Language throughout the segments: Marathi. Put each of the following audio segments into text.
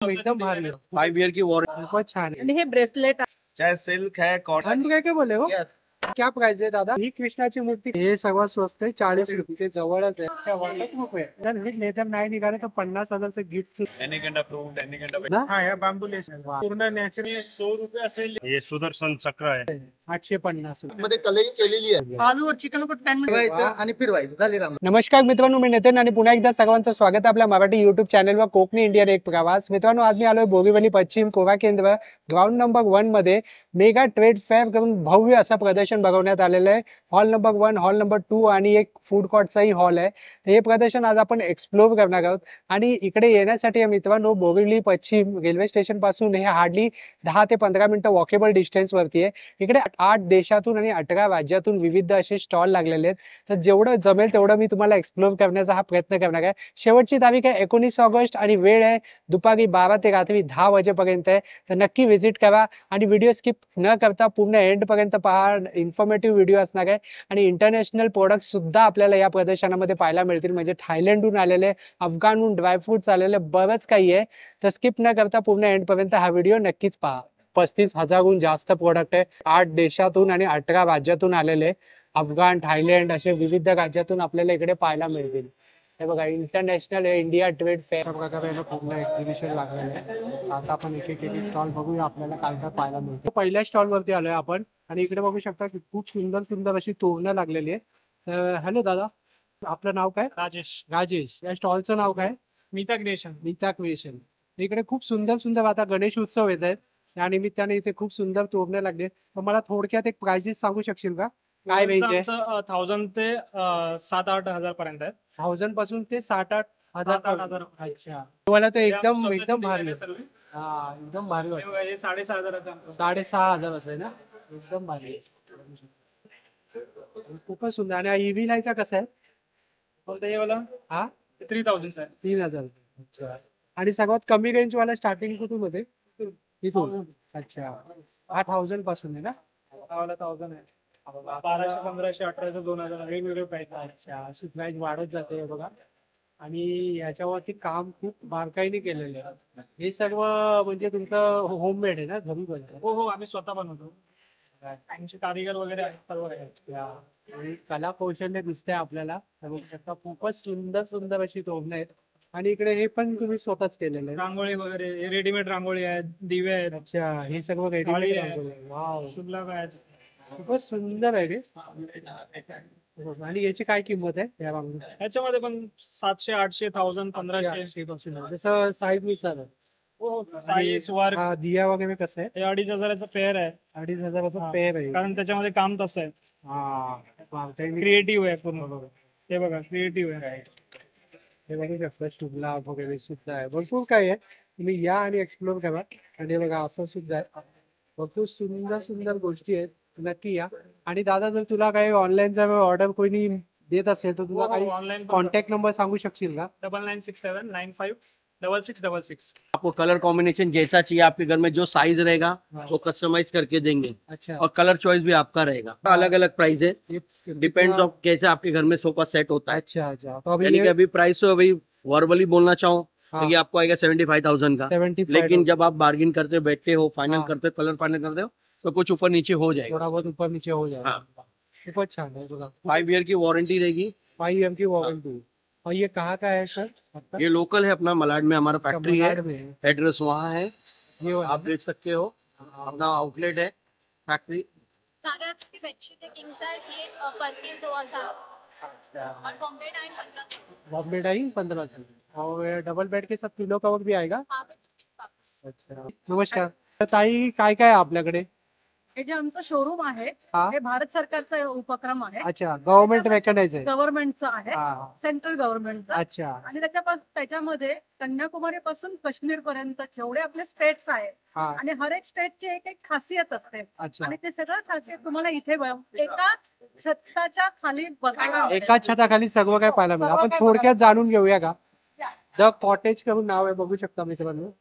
एकदम भारी 5 ईयर की वारंटी। बहुत छान आहे. आणि हे ब्रेसलेट चाहे सिल्क है कॉटन। काय बोले हो क्या प्राइस आहे दादा? ही कृष्णाची मूर्ती हे सर्वात स्वस्त आहे 40 रुपये. जवळच आहे त्या वाटत रुपये. जर हे लेदर नाही निघाले तर 50,000चं गिफ्ट हाँ या बांबू लेस पूर्ण नॅचरल 100 रुपये असेल। ये सुदर्शन चक्र आहे 850 मध्ये कलरिंग केलेली आहे। आलू और चिकन को 10 मिनट आणि फिरवायचं झाले राम। नमस्कार मित्रांनो, मी नितीन आणि पुन्हा एकदा सर्वांचं स्वागत आहे आपल्या मराठी युट्यूब चॅनलवर कोकणी इंडियन एक प्रवास। मित्रांनो, आज मी आलोय बोरीवली पश्चिम कोरा केंद्र ग्राउंड नंबर 1 मध्ये मेगा ट्रेड फेअर करून भव्य असं प्रदर्शन भरवण्यात आलेलं आहे। हॉल नंबर 1, हॉल नंबर 2 आणि एक फूड कोर्टचाही हॉल आहे। हे प्रदर्शन आज आपण एक्सप्लोर करणार आहोत आणि इकडे येण्यासाठी मित्रांनो बोरीवली पश्चिम रेल्वे स्टेशन पासून हे हार्डली 10 ते 15 मिनिटं वॉकेबल डिस्टन्स वरती आहे। इकडे 8 देशातून आणि 18 राज्यातून विविध असे स्टॉल लागलेले आहेत। तर जेवढं जमेल तेवढं मी तुम्हाला एक्सप्लोर करण्याचा हा प्रयत्न करणार आहे। शेवटची तारीख आहे 19 ऑगस्ट आणि वेळ आहे दुपारी 12 ते रात्री 10 वाजेपर्यंत आहे। तर नक्की व्हिजिट करा आणि व्हिडिओ स्किप न करता पूर्ण एंड पर्यंत पहा। इन्फॉर्मेटिव्ह व्हिडिओ असणार आहे आणि इंटरनॅशनल प्रोडक्ट सुद्धा आपल्याला या प्रदर्शनामध्ये पाहायला मिळतील। म्हणजे थायलंडहून आलेले, अफगाणहून ड्रायफ्रुट्स आलेले, बरंच काही आहे। तर स्किप न करता पूर्ण एंड पर्यंत हा व्हिडिओ नक्कीच पहा। 35,000हून जास्त प्रोडक्ट आहे। 8 देशातून आणि 18 राज्यातून आलेले, अफगाण, थायलंड असे विविध राज्यातून आपल्याला इकडे पाहायला मिळतील। हे बघा, इंटरनॅशनल इंडिया ट्रेड फेअर प्रकारे पूर्ण एक्झिबिशन लागलेलं आहे। आता आपण एक एक स्टॉल बघूया, आपल्याला काय काय पाहायला मिळतं। पहिल्या स्टॉल वरती आलोय आपण आणि इकडे बघू शकता की खूप सुंदर सुंदर अशी तोरणं लागलेली आहे। हॅलो दादा, आपलं नाव काय? राजेश। राजेश। या स्टॉलचं नाव काय? मीता क्रिएशन। मीता क्रिएशन। इकडे खूप सुंदर सुंदर आता गणेश उत्सव येत आहेत, त्या निमित्ताने इथे खूप सुंदर तोरणे लागले। तर मला थोडक्यात एक प्राइजेस सांगू शकशील का? काय रेंज आहे? 1000 ते 7-8 हजार पर्यंत आहे। 1000 पासून ते 7-8 हजार। 7-8 हजार। अच्छा, तुम्हाला तर एकदम स्वतःचे एकदम design भारी आहे आहे। सर्व। हा, एकदम भारी वाटतं। हे 6,500 6,500 आहे ना, एकदम भारी आहे। खूपच सुंदर। आणि ईव्ही लाईचा कसा आहे? बोलता हे वाला हा 3000 आहे। 3000। अच्छा, आणि सर्वात कमी रेंज वाला स्टार्टिंग कुठून होते? इथून। अच्छा, 8000 पासून आहे ना? हा वाला 1000 आहे। 1200, 1500, 1800, 2000 वेगवेगळे प्राइस आहे। अच्छा, अशी प्राइस वाढत जाते बघा। आणि याच्यावरती काम खूप बारकाईने केलेलं आहे। हे सर्व म्हणजे तुमचं होममेड आहे ना, घरी बनतं? हो हो, आम्ही स्वतः बनवतो। आमचे कारीगर वगैरे आहेत, सर्व आहेत। आणि कला कौशल्य दिसतंय आपल्याला। बघू शकता खूपच सुंदर सुंदर अशी तोरणं आहेत। आणि इकडे हे पण तुम्ही स्वतःच केलेलं आहे? रांगोळी वगैरे रेडीमेड रांगोळी आहेत, दिवे आहेत। अच्छा, हे सर्व रेडीमेड आहे। वाव, शुभलाभ आहेत। खूपच सुंदर आहे रे। आणि याची काय किंमत आहे या रांगोळी? याच्यामध्ये पण 700, 800, 1000, 1500 पासून आहे, जसं साईज नुसार आहे। हो, साईज वर्क। हा, दिया वगैरे कसं आहे? हे 2500चा पेअर आहे। 2500चा पेअर आहे। कारण त्याच्यामध्ये काम तसं आहे, हा, क्रिएटिव्ह आहे पूर्ण। हे बघा, क्रिएटिव्ह आहे। हे बघू शकता, शुभलाभ वगैरे सुद्धा आहे, भरपूर काही आहे। तुम्ही या आणि एक्सप्लोर करा। आणि बघा असं सुद्धा आहे, भरपूर सुंदर सुंदर गोष्टी आहेत। नक्की या। आणि दादा, जर तुला काही ऑनलाईनचा ऑर्डर कोणी देत असेल तर तुला काही ऑनलाईन कॉन्टॅक्ट नंबर सांगू शकशील का? 9967956666। आपको कलर कॉम्बिनेशन जैसा चाहिए, आपके घर में जो साइज रहेगा वो कस्टमाइज करके देंगे। अच्छा, और कलर चॉइस भी आपका रहेगा। अलग अलग प्राइस है, डिपेंड्स ऑफ कैसे आपके घर में सोफा सेट होता है। अच्छा अच्छा, तो यानी कि अभी प्राइस अभी वर्बली बोलना चाहूँ हाँ। तो ये आपको आएगा 75,000 का। 75,000। लेकिन जब आप बार्गिन करते बैठते हो, फाइनल हाँ। करते हो, कलर फाइनल करते हो, तो कुछ ऊपर नीचे हो जाएगा। थोड़ा बहुत ऊपर नीचे हो जाएगा। हाँ। खूपच छान आहे बघा। 5 ईयर की वारंटी रहेगी। 5 ईयर की वारंटी। और ये कहाँ का है सर आपका? ये लोकल है, अपना मलाड में हमारा फैक्ट्री है। मलाड में है। एड्रेस वहाँ है, ये वाला आप देख सकते हो। अपना आउटलेट है फैक्ट्री। सारा की बेडशीट है, किंग साइज ये पर पीस 2000 और बॉम्बे डाइन 1500। बॉम्बे डाइन 1500। और डबल बेड के साथ पिलो कवर भी आएगा? हाँ, वापस। अच्छा, नमस्कार। तर ताई, काय काय आहे आपल्याकडे? हे जे आमचं शोरूम आहे हा। हे भारत सरकारचा उपक्रम आहे। अच्छा, गव्हर्नमेंट रेकग्नाइज आहे? गव्हर्नमेंटचं आहे, हा। सेंट्रल गव्हर्नमेंटचं। अच्छा, आणि त्याच्यामध्ये कन्याकुमारी पासून काश्मीर पर्यंत जेवढे आपले स्टेट्स आहेत हा। आणि हर एक स्टेटची एक एक खासियत असते। अच्छा, आणि ते सगळं खासियत तुम्हाला इथे एका छताच्या खाली बघायला मिळेल। एकाच छताखाली सर्व काय पाहायला मिळेल। आपण थोडक्यात जाणून घेऊया का? द कॉटेज करून नाव आहे, बघू शकता मित्रांनो।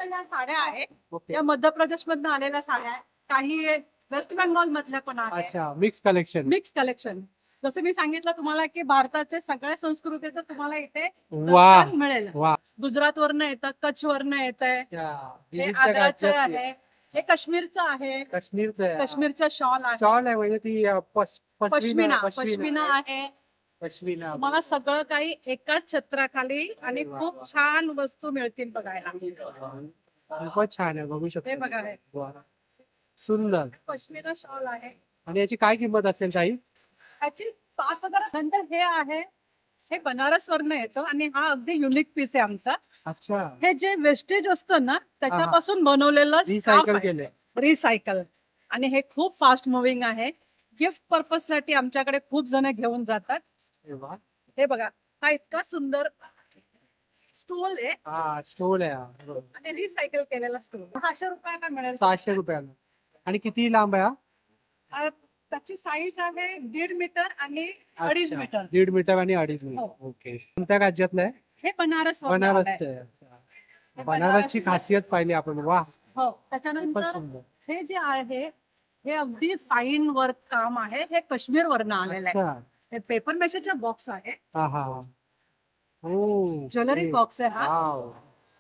या साड्या आहेत, ओके। या मध्य प्रदेश मधून आलेल्या साड्या आहेत, काही वेस्ट बेंगॉल मधल्या पण आहेत। अच्छा, मिक्स कलेक्शन। मिक्स कलेक्शन जसं मी सांगितलं तुम्हाला की भारताच्या सगळ्या संस्कृतीचं तुम्हाला इथे वा दर्शन मिळेल. वा गुजरात वरनं येतं, कच्छ वरनं येतंय, अच्छा. हे विविध आग्राचं राज्यातली. आहे, हे काश्मीरचं आहे, काश्मीरचं आहे. काश्मीरचं शॉल आहे, शॉल आहे म्हणजे ती पश्मिना पश्मिना आहे. पश्मिना तुम्हाला सगळं काही एकाच छत्राखाली आणि खूप छान वस्तू मिळतील बघायला. खूपच छान आहे, बघू शकतो. हे बघा हे वा. सुंदर. पश्मिना शॉल आहे. आणि याची काय किंमत असेल ताई? ह्याची 5,000. नंतर हे आहे, हे बनारस वरनं येतं आणि हा अगदी युनिक पीस आहे आमचा. अच्छा. हे जे वेस्टेज असतं ना त्याच्यापासून बनवलेलं रिसायकल केलंय. रिसायकल. आणि हे खूप फास्ट मुव्हिंग आहे. गिफ्ट पर्पज साठी आमच्याकडे खूप जण घेऊन जातात. अरे वा. हे बघा, हा इतका सुंदर स्टूल आहे हा स्टोल आहे हा. बरोबर. आणि रिसायकल केलेला स्टूल. 600 रुपयाला मिळेल. 600 रुपयाला. आणि किती लांब आहे हा? त्याची साईज आहे 1.5 मीटर आणि 2.5 मीटर. 1.5 मीटर आणि 2.5 मीटर. हो. ओके. कोणत्या राज्यातलं आहे? हे बनारस बनारस आहे. अच्छा. हे बनारसची बनारस. खासियत पाहिली आपण. वा हो. खूपच त्याच्यानंतर सुंदर. हे जे आहे हे अगदी फाईन वर्क काम आहे. हे काश्मीर वरनं आलेलं आहे. अच्छा. हे पेपर मेशेचा बॉक्स आहे. हा हा. ओ. ज्वेलरी बॉक्स आहे हा. वाव.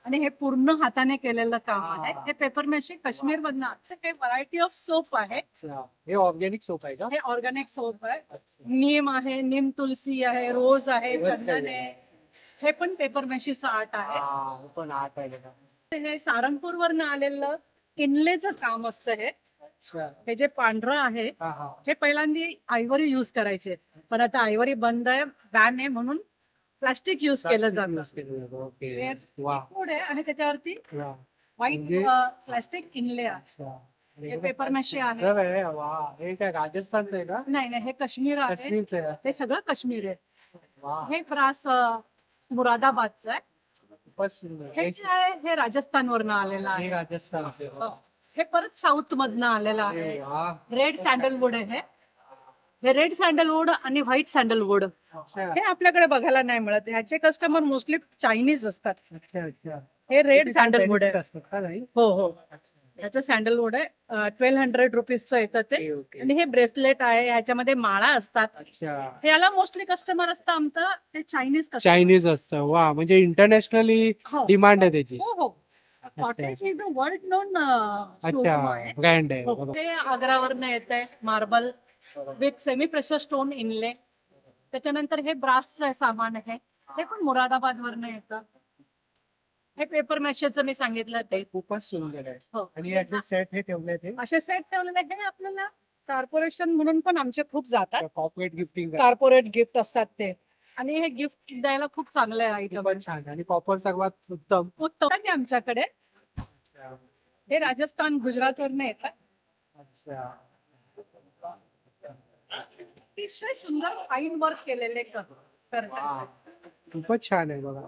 आणि हे पूर्ण हाताने केलेलं काम आहे. हे पेपर मेशे काश्मीर मधनं. हे व्हरायटी ऑफ सोप आहे. अच्छा. हे ऑर्गॅनिक सोप आहे का? हे ऑर्गॅनिक सोप आहे. अच्छा. नीम आहे, नीम तुलसी आहे, रोज आहे, रोज चंदन आहे. आहे. हे पण पेपर मेशीचं आर्ट आहे. हा, हे पण आर्ट आहे का? हे सारंगपूर वरनं आलेलं इनलेचं काम असतं. हे अच्छा. हे जे पांढरं आहे हा हा. हे पहिल्यांदा आयव्हरी युज करायचे, पण आता आयव्हरी बंद आहे, बॅन आहे, म्हणून प्लास्टिक युज केलं जातं. use केलं जातं. ओके. हे वा liquid आहे आणि त्याच्यावरती वा. व्हाईट म्हणजे- प्लास्टिक इनले आहे. अच्छा. आणि हे हे पेपर मेशी आहे. सुंदर आहे. वा. हे काय राजस्थानचं आहे का? नाही नाही, हे काश्मीर आहे. काश्मीरचं आहे. हे सगळं काश्मीर आहे. वा हे ब्रास मुरादाबादचं आहे. खूपच सुंदर. हे जे आहे हे राजस्थान वरनं आलेलं हे आहे. राजस्थानचं आहे. हो. हे परत साऊथ मधनं आलेलं आहे. अरे वा. रेड सँडलवूड आहे. हे रेड सँडलवूड आणि व्हाईट सँडलवूड अच्छा हे आपल्याकडे बघायला नाही मिळत. ह्याचे कस्टमर मोस्टली चायनीज असतात. अच्छा अच्छा. हे रेड किती सँडलवूड आहे. benefit असतात का नाही? हो हो, ह्याचं सँडलवूड आहे. 1200 रुपीजचं येतं ते. Okay, okay. आणि हे ब्रेसलेट आहे, ह्याच्यामध्ये माळा असतात. अच्छा. हे याला मोस्टली कस्टमर असतं आमचं ते चायनीज कस्टमर. चायनीज असतं. वा म्हणजे इंटरनॅशनली हो डिमांड आहे त्याची. हो हो. Cottage is the world non अच्छा आहे. ब्रँड आहे. हो. बरोबर. हे आग्रावरनं येत आहे marble with semi precious stone inlay. त्याच्यानंतर हे ब्रासचं सामान आहे. हे पण मुरादाबाद वरनं येतं. हे पेपर मॅशेचं मी सांगितलं ते. खूपच सुंदर आहे. हो. आणि याचे सेट हे ठेवले ते असे सेट ठेवलेले हे आपल्याला कॉर्पोरेशन म्हणून पण आमचे खूप जातात. कॉर्पोरेट गिफ्टिंग कॉर्पोरेट गिफ्ट असतात ते. आणि हे गिफ्ट द्यायला खूप चांगलं आहे आयटम. पण छान. आणि कॉपर सर्वात उत्तम. उत्तम आहे आमच्याकडे. अच्छा. हे राजस्थान गुजरात वरनं येतात. अच्छा. अतिशय सुंदर फाईन वर्क केलेले करतात. वा. खूपच छान आहे बघा.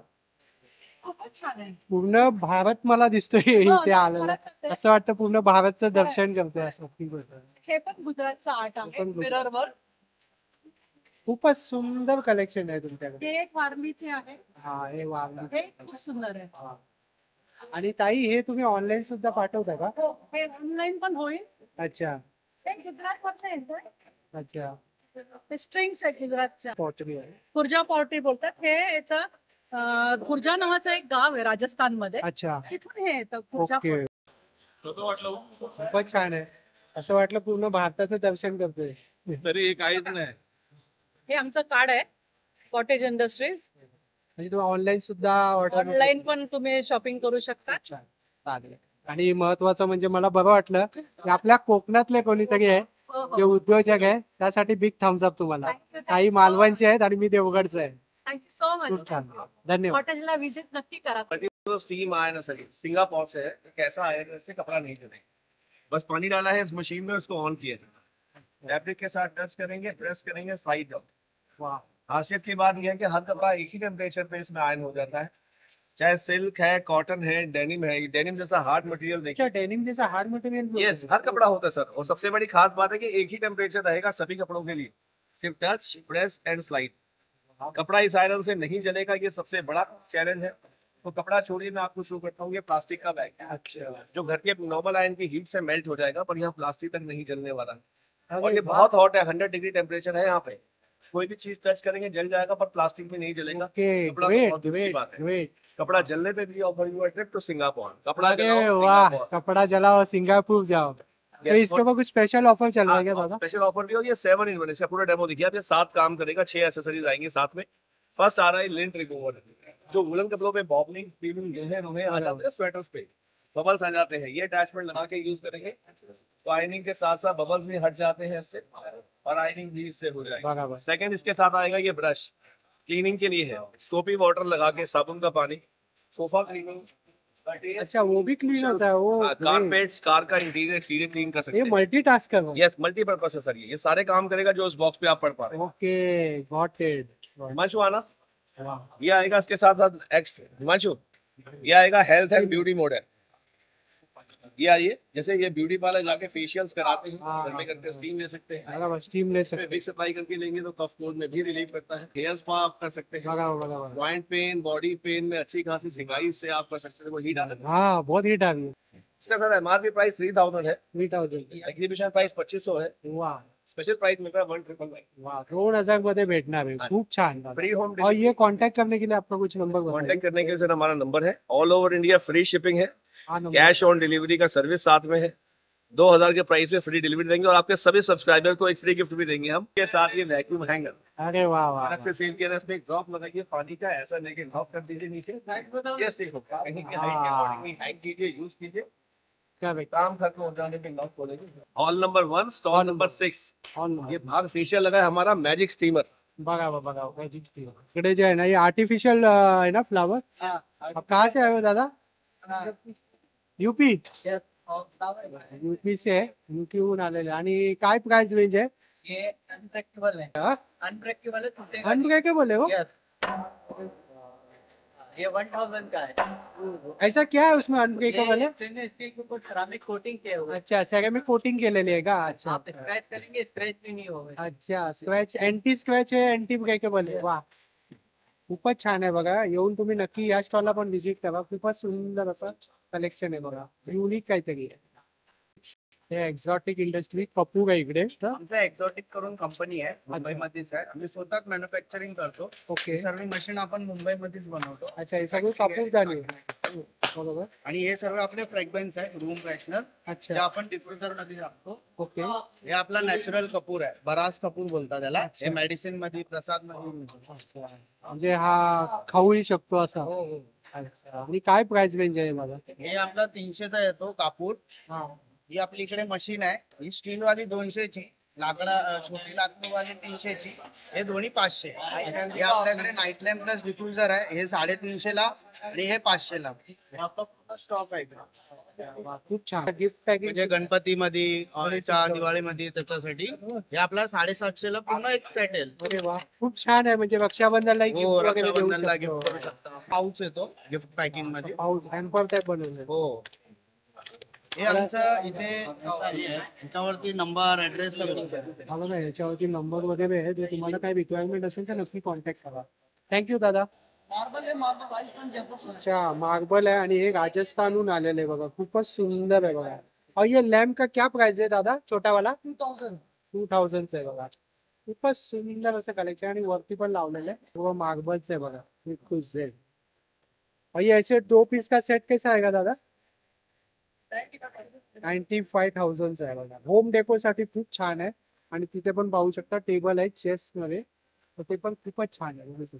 खूपच छान आहे. पूर्ण भारत मला दिसतोय इथे आलेला. परत ते- असं वाटतं पूर्ण भारतचं दर्शन करतोय असं feel होतं. हे पण गुजरातचं आर्ट आहे. पण गुजरात. Mirror work. खूपच सुंदर कलेक्शन आहे तुमच्याकडे. हे एक वारलीचे आहे. हा हे वाव. हे खूप सुंदर आहे. हा. आणि ताई हे तुम्ही ऑनलाईन सुद्धा पाठवता का? हो, हे ऑनलाईन पण होईल. अच्छा हे गुजरात मधनं येतं. अच्छा. ते स्ट्रिंग्स आहे गुजरातच्या. पॉटरी आहे. खुर्जा पॉटरी बोलतात. हे येतं खुर्जा नावाचं एक गाव आहे राजस्थान मध्ये. अच्छा तिथून हे येतं खुर्जा ओके. pottery. खूपच छान आहे. असं वाटलं पूर्ण भारताचं दर्शन करतोय. तरी हे काहीच नाही. हे आमचं कार्ड आहे कॉटेज इंडस्ट्रीज. म्हणजे तुम्ही ऑनलाईन सुद्धा ऑर्डर ऑनलाईन पण तुम्ही शॉपिंग करू शकता. चालेल. आणि महत्वाचं म्हणजे मला बरं वाटलं की आपल्या कोकणातले कोणीतरी आहे हो, हो. जे उद्योजक आहे त्यासाठी बिग थम्स अप तुम्हाला. Thank you, thank काही you so मालवणचे आहेत आणि मी देवगडचं आहे. थँक्यू सो खूप मच. छान. धन्यवाद. कॉटेजला विजिट नक्की करा. स्टीम आयरन है सर, सिंगापुर से है। एक ऐसा आयरन इससे कपड़ा नहीं जलेगा। बस पानी डाला है इस मशीन में, उसको ऑन किया फैब्रिक के साथ टच करेंगे, प्रेस करेंगे, स्लाइड डाउन। वाह. खासियत की बात यह है कि हर कपड़ा एक ही टेम्परेचर पे इसमें आयरन हो जाता है, चाहे सिल्क है, कॉटन है, डेनिम है। डेनिम जैसा हार्ड मटेरियल देखिए, अच्छा डेनिम जैसा हार्ड मटेरियल. यस हर कपड़ा होता है सर। और सबसे बड़ी खास बात है कि एक ही टेम्परेचर रहेगा सभी कपड़ों के लिए, सिर्फ टच, प्रेस एंड स्लाइड। कपड़ा इस आयरन से नहीं जलेगा, ये सबसे बड़ा चैलेंज है। तो कपड़ा छोड़िए, मैं आपको शो करता हूँ, ये प्लास्टिक का बैग है अच्छा. जो घर के नॉर्मल आयरन की हीट से मेल्ट हो जाएगा, पर यहाँ प्लास्टिक तक नहीं जलने वाला है। और अरे ये वाह. बहुत हॉट है, 100 डिग्री टेम्परेचर है यहाँ पे। कोई भी चीज टच करेंगे जल जाएगा, पर प्लास्टिक में नहीं जलेगा। ओके, कपड़ा तो ग्रेट बहुत दूर की ग्रेट बात है। ग्रेट। कपड़ा जलने पे भी offer you trip to Singapore. कपड़ा अरे जलाओ वाह, सिंगापुर। कपड़ा जलाओ सिंगापुर जाओ। तो Yes, इसके ऊपर कुछ स्पेशल ऑफर चल रहा है क्या दादा? स्पेशल ऑफर भी हो, ये 7 in 1 इसका पूरा डेमो देखिए आप। ये 7 काम करेगा, 6 एसेसरीज आएंगे साथ में। फर्स्ट आ रहा है लिंट रिमूवर, जो वुलन कपड़ों पे बॉबलिंग फीलिंग लोहे लोहे आ जाते हैं, स्वेटर्स पे बबल्स आ जाते हैं। ये अटैचमेंट लगा के यूज करेंगे तो आयनिंग के साथ साथ बबल्स भी हट जाते हैं इससे, और आयनिंग भी इससे हो जाएगी। बराबर। सेकंड इसके साथ आएगा ये ब्रश, क्लीनिंग के लिए है। सोपी वाटर लगा के साबुन का पानी, सोफा क्लीनिंग, अच्छा वो भी क्लीन होता है वो? कारपेट्स, कार का इंटीरियर एक्सटीरियर क्लीन कर सकते ये हैं। मल्टीटास्कर है। यस, मल्टीपर्पज है सर। ये सारे काम करेगा जो उस बॉक्स पे आप पढ़ पा रहे हैं। Okay got it. मंचू आना, वाह, ये आएगा इसके साथ साथ एक्स मंचू। ये आएगा हेल्थ एंड ब्यूटी मोड है। ये आइए, जैसे ये ब्यूटी पार्लर जाके फेशियल्स कराते हैं, घर में करके स्टीम ले सकते हैं। बराबर, स्टीम ले सकते इसमें विक्स अप्लाई करके लेंगे तो कफ कोल्ड में भी रिलीव करता है। हेयर स्पा आप कर सकते हैं। बराबर बराबर। जॉइंट पेन, बॉडी पेन में अच्छी खासी सिंगाई से आप कर सकते हैं। वो हीट आता है। हाँ बहुत हीट आ रही है। इसका सर एमआरपी प्राइस 3000 है, 3000। एग्जीबिशन प्राइस 2500 है, वाह स्पेशल प्राइस मिल रहा है 1999। वाह, 2000 मध्ये भेटणार आहे, खूप छान दादा। फ्री होम और ये कांटेक्ट करने के लिए आपका कुछ नंबर बताइए। कांटेक्ट करने के लिए सर हमारा नंबर है, all over India free shipping है, हाँ, नंबर। कैश ऑन डिलीवरी का सर्विस साथ में है। 2000 के प्राइस पे फ्री डिलीवरी देंगे, और आपके सभी सब्सक्राइबर को एक फ्री गिफ्ट भी देंगे हम के साथ। ये वैक्यूम हैंगर अरे वाह वाह अलग से सेल किया था, इसमें एक ड्रॉप लगाइए पानी का, ऐसा लेके लॉक कर दीजिए नीचे। ये देखो कहीं की हाइट के अकॉर्डिंगली हैंग कीजिए, यूज कीजिए, क्या भाई? काम खत्म हो जाने पे लॉक खोलेंगे। Hall number 1 stall number 6। ये भाग फेशियल लगा है हमारा मैजिक स्टीमर। बघा बघा मैजिक स्टीम। इकडे जे आहे ना, ये आर्टिफिशियल है ना फ्लावर। आप कहाँ से आए हो दादा? यूपी? यूपी से है, यूपी हून आलेले। आणि काय प्राइस रेंज है? ये अनब्रेकेबल है। हाँ? अनब्रेकेबल है, टूटेगा नहीं। अनब्रेकेबल है वो? Yes. ये 1000 का है। ऐसा क्या है उसमें अनब्रेकेबल है? स्टेनलेस स्टील के ऊपर सेरामिक कोटिंग किया हुआ है। अच्छा, सेरामिक कोटिंग केलेली आहे का? अच्छा आप स्क्रैच करेंगे, स्क्रैच भी नहीं होगा। अच्छा, स्क्रॅच अँटी स्क्रॅच आहे, अँटी ब्रेकेबल आहे। वा, खूपच छान आहे बघा। येऊन तुम्ही नक्की या स्टॉलला पण व्हिजिट करा, खूपच सुंदर असं कलेक्शन आहे बघा, युनिक काहीतरी आहे। हे एक्झॉटिक इंडस्ट्री कपूर आहे इकडे। आमचं एक्झॉटिक करून कंपनी आहे, मुंबईमध्येच आहे। आम्ही स्वतःच मॅन्युफॅक्चरिंग करतो। ओके, सर्व मशीन आपण मुंबईमध्येच बनवतो। अच्छा, हे सगळं कापूर झाली बरोबर। आणि हे सर्व आपले फ्रेग्रन्स आहे, रूम फ्रेशनर, जे अच्छा आपण डिफ्युजर मध्ये टाकतो। ओके, हे आपला नॅचरल कपूर आहे, बरास कपूर बोलतात त्याला। हे मेडिसिन मध्ये, प्रसाद मध्ये। म्हणजे हा खाऊही शकतो असा? हो हो। अच्छा, आणि काय प्राइस रेंज आहे माझा? हे आपला 300चा येतो कापूर। हा, ही आपली इकडे मशीन आहे, ही स्टील वाली 200ची, लाकडा छोटी लाकूड वाली 300ची, हे दोन्ही 500। हे आपल्याकडे नाईट लॅम्प प्लस डिफ्युजर आहे, हे 350 ला, आणि हे 500 ला। हे आपला पूर्ण स्टॉक आहे इकडे। वा, खूप छान गिफ्ट पॅकेज। म्हणजे गणपतीमध्ये, दिवाळीमध्ये त्याच्यासाठी हे आपला 750 ला पूर्ण एक सेट येईल। अरे वा, खूप छान आहे। म्हणजे रक्षाबंधनला हो, गिफ्ट वगैरे देऊ रक्षाबंधनला शकतो। गिफ्ट करू शकता। पाऊच येतो गिफ्ट पॅकिंग मध्ये। पाऊस हॅम्पर टाइप बनवलं। हो, हे आमचं इथे ह्याच्यावरती नंबर, ऍड्रेस सगळं। मला ना याच्यावरती नंबर वगैरे आहे, जर तुम्हाला काही रिक्वायरमेंट असेल तर नक्की कॉन्टॅक्ट करा। थँक्यू दादा। मार्बल है, मार्बल राजस्थान जयपुर से। अच्छा, मार्बल है, आणि हे राजस्थानहून आलेले आहे बघा, खूपच सुंदर आहे बघा। और ये लैम्प का क्या प्राइस है दादा, छोटा वाला? 2000 चा आहे बघा। खूपच सुंदर असं कलेक्शन, आणि वरती पण लावलेलं आहे, पूर्ण मार्बलचं आहे बघा, बिल्कुल सेट। और ये ऐसे 2 पीस का सेट कैसा आएगा दादा? 95,000 चा आहे बघा। होम डेको साठी खूप छान आहे, आणि तिथे पण पाहू शकता टेबल आहे चेस्ट मध्ये, तर ते पण खूपच छान आहे।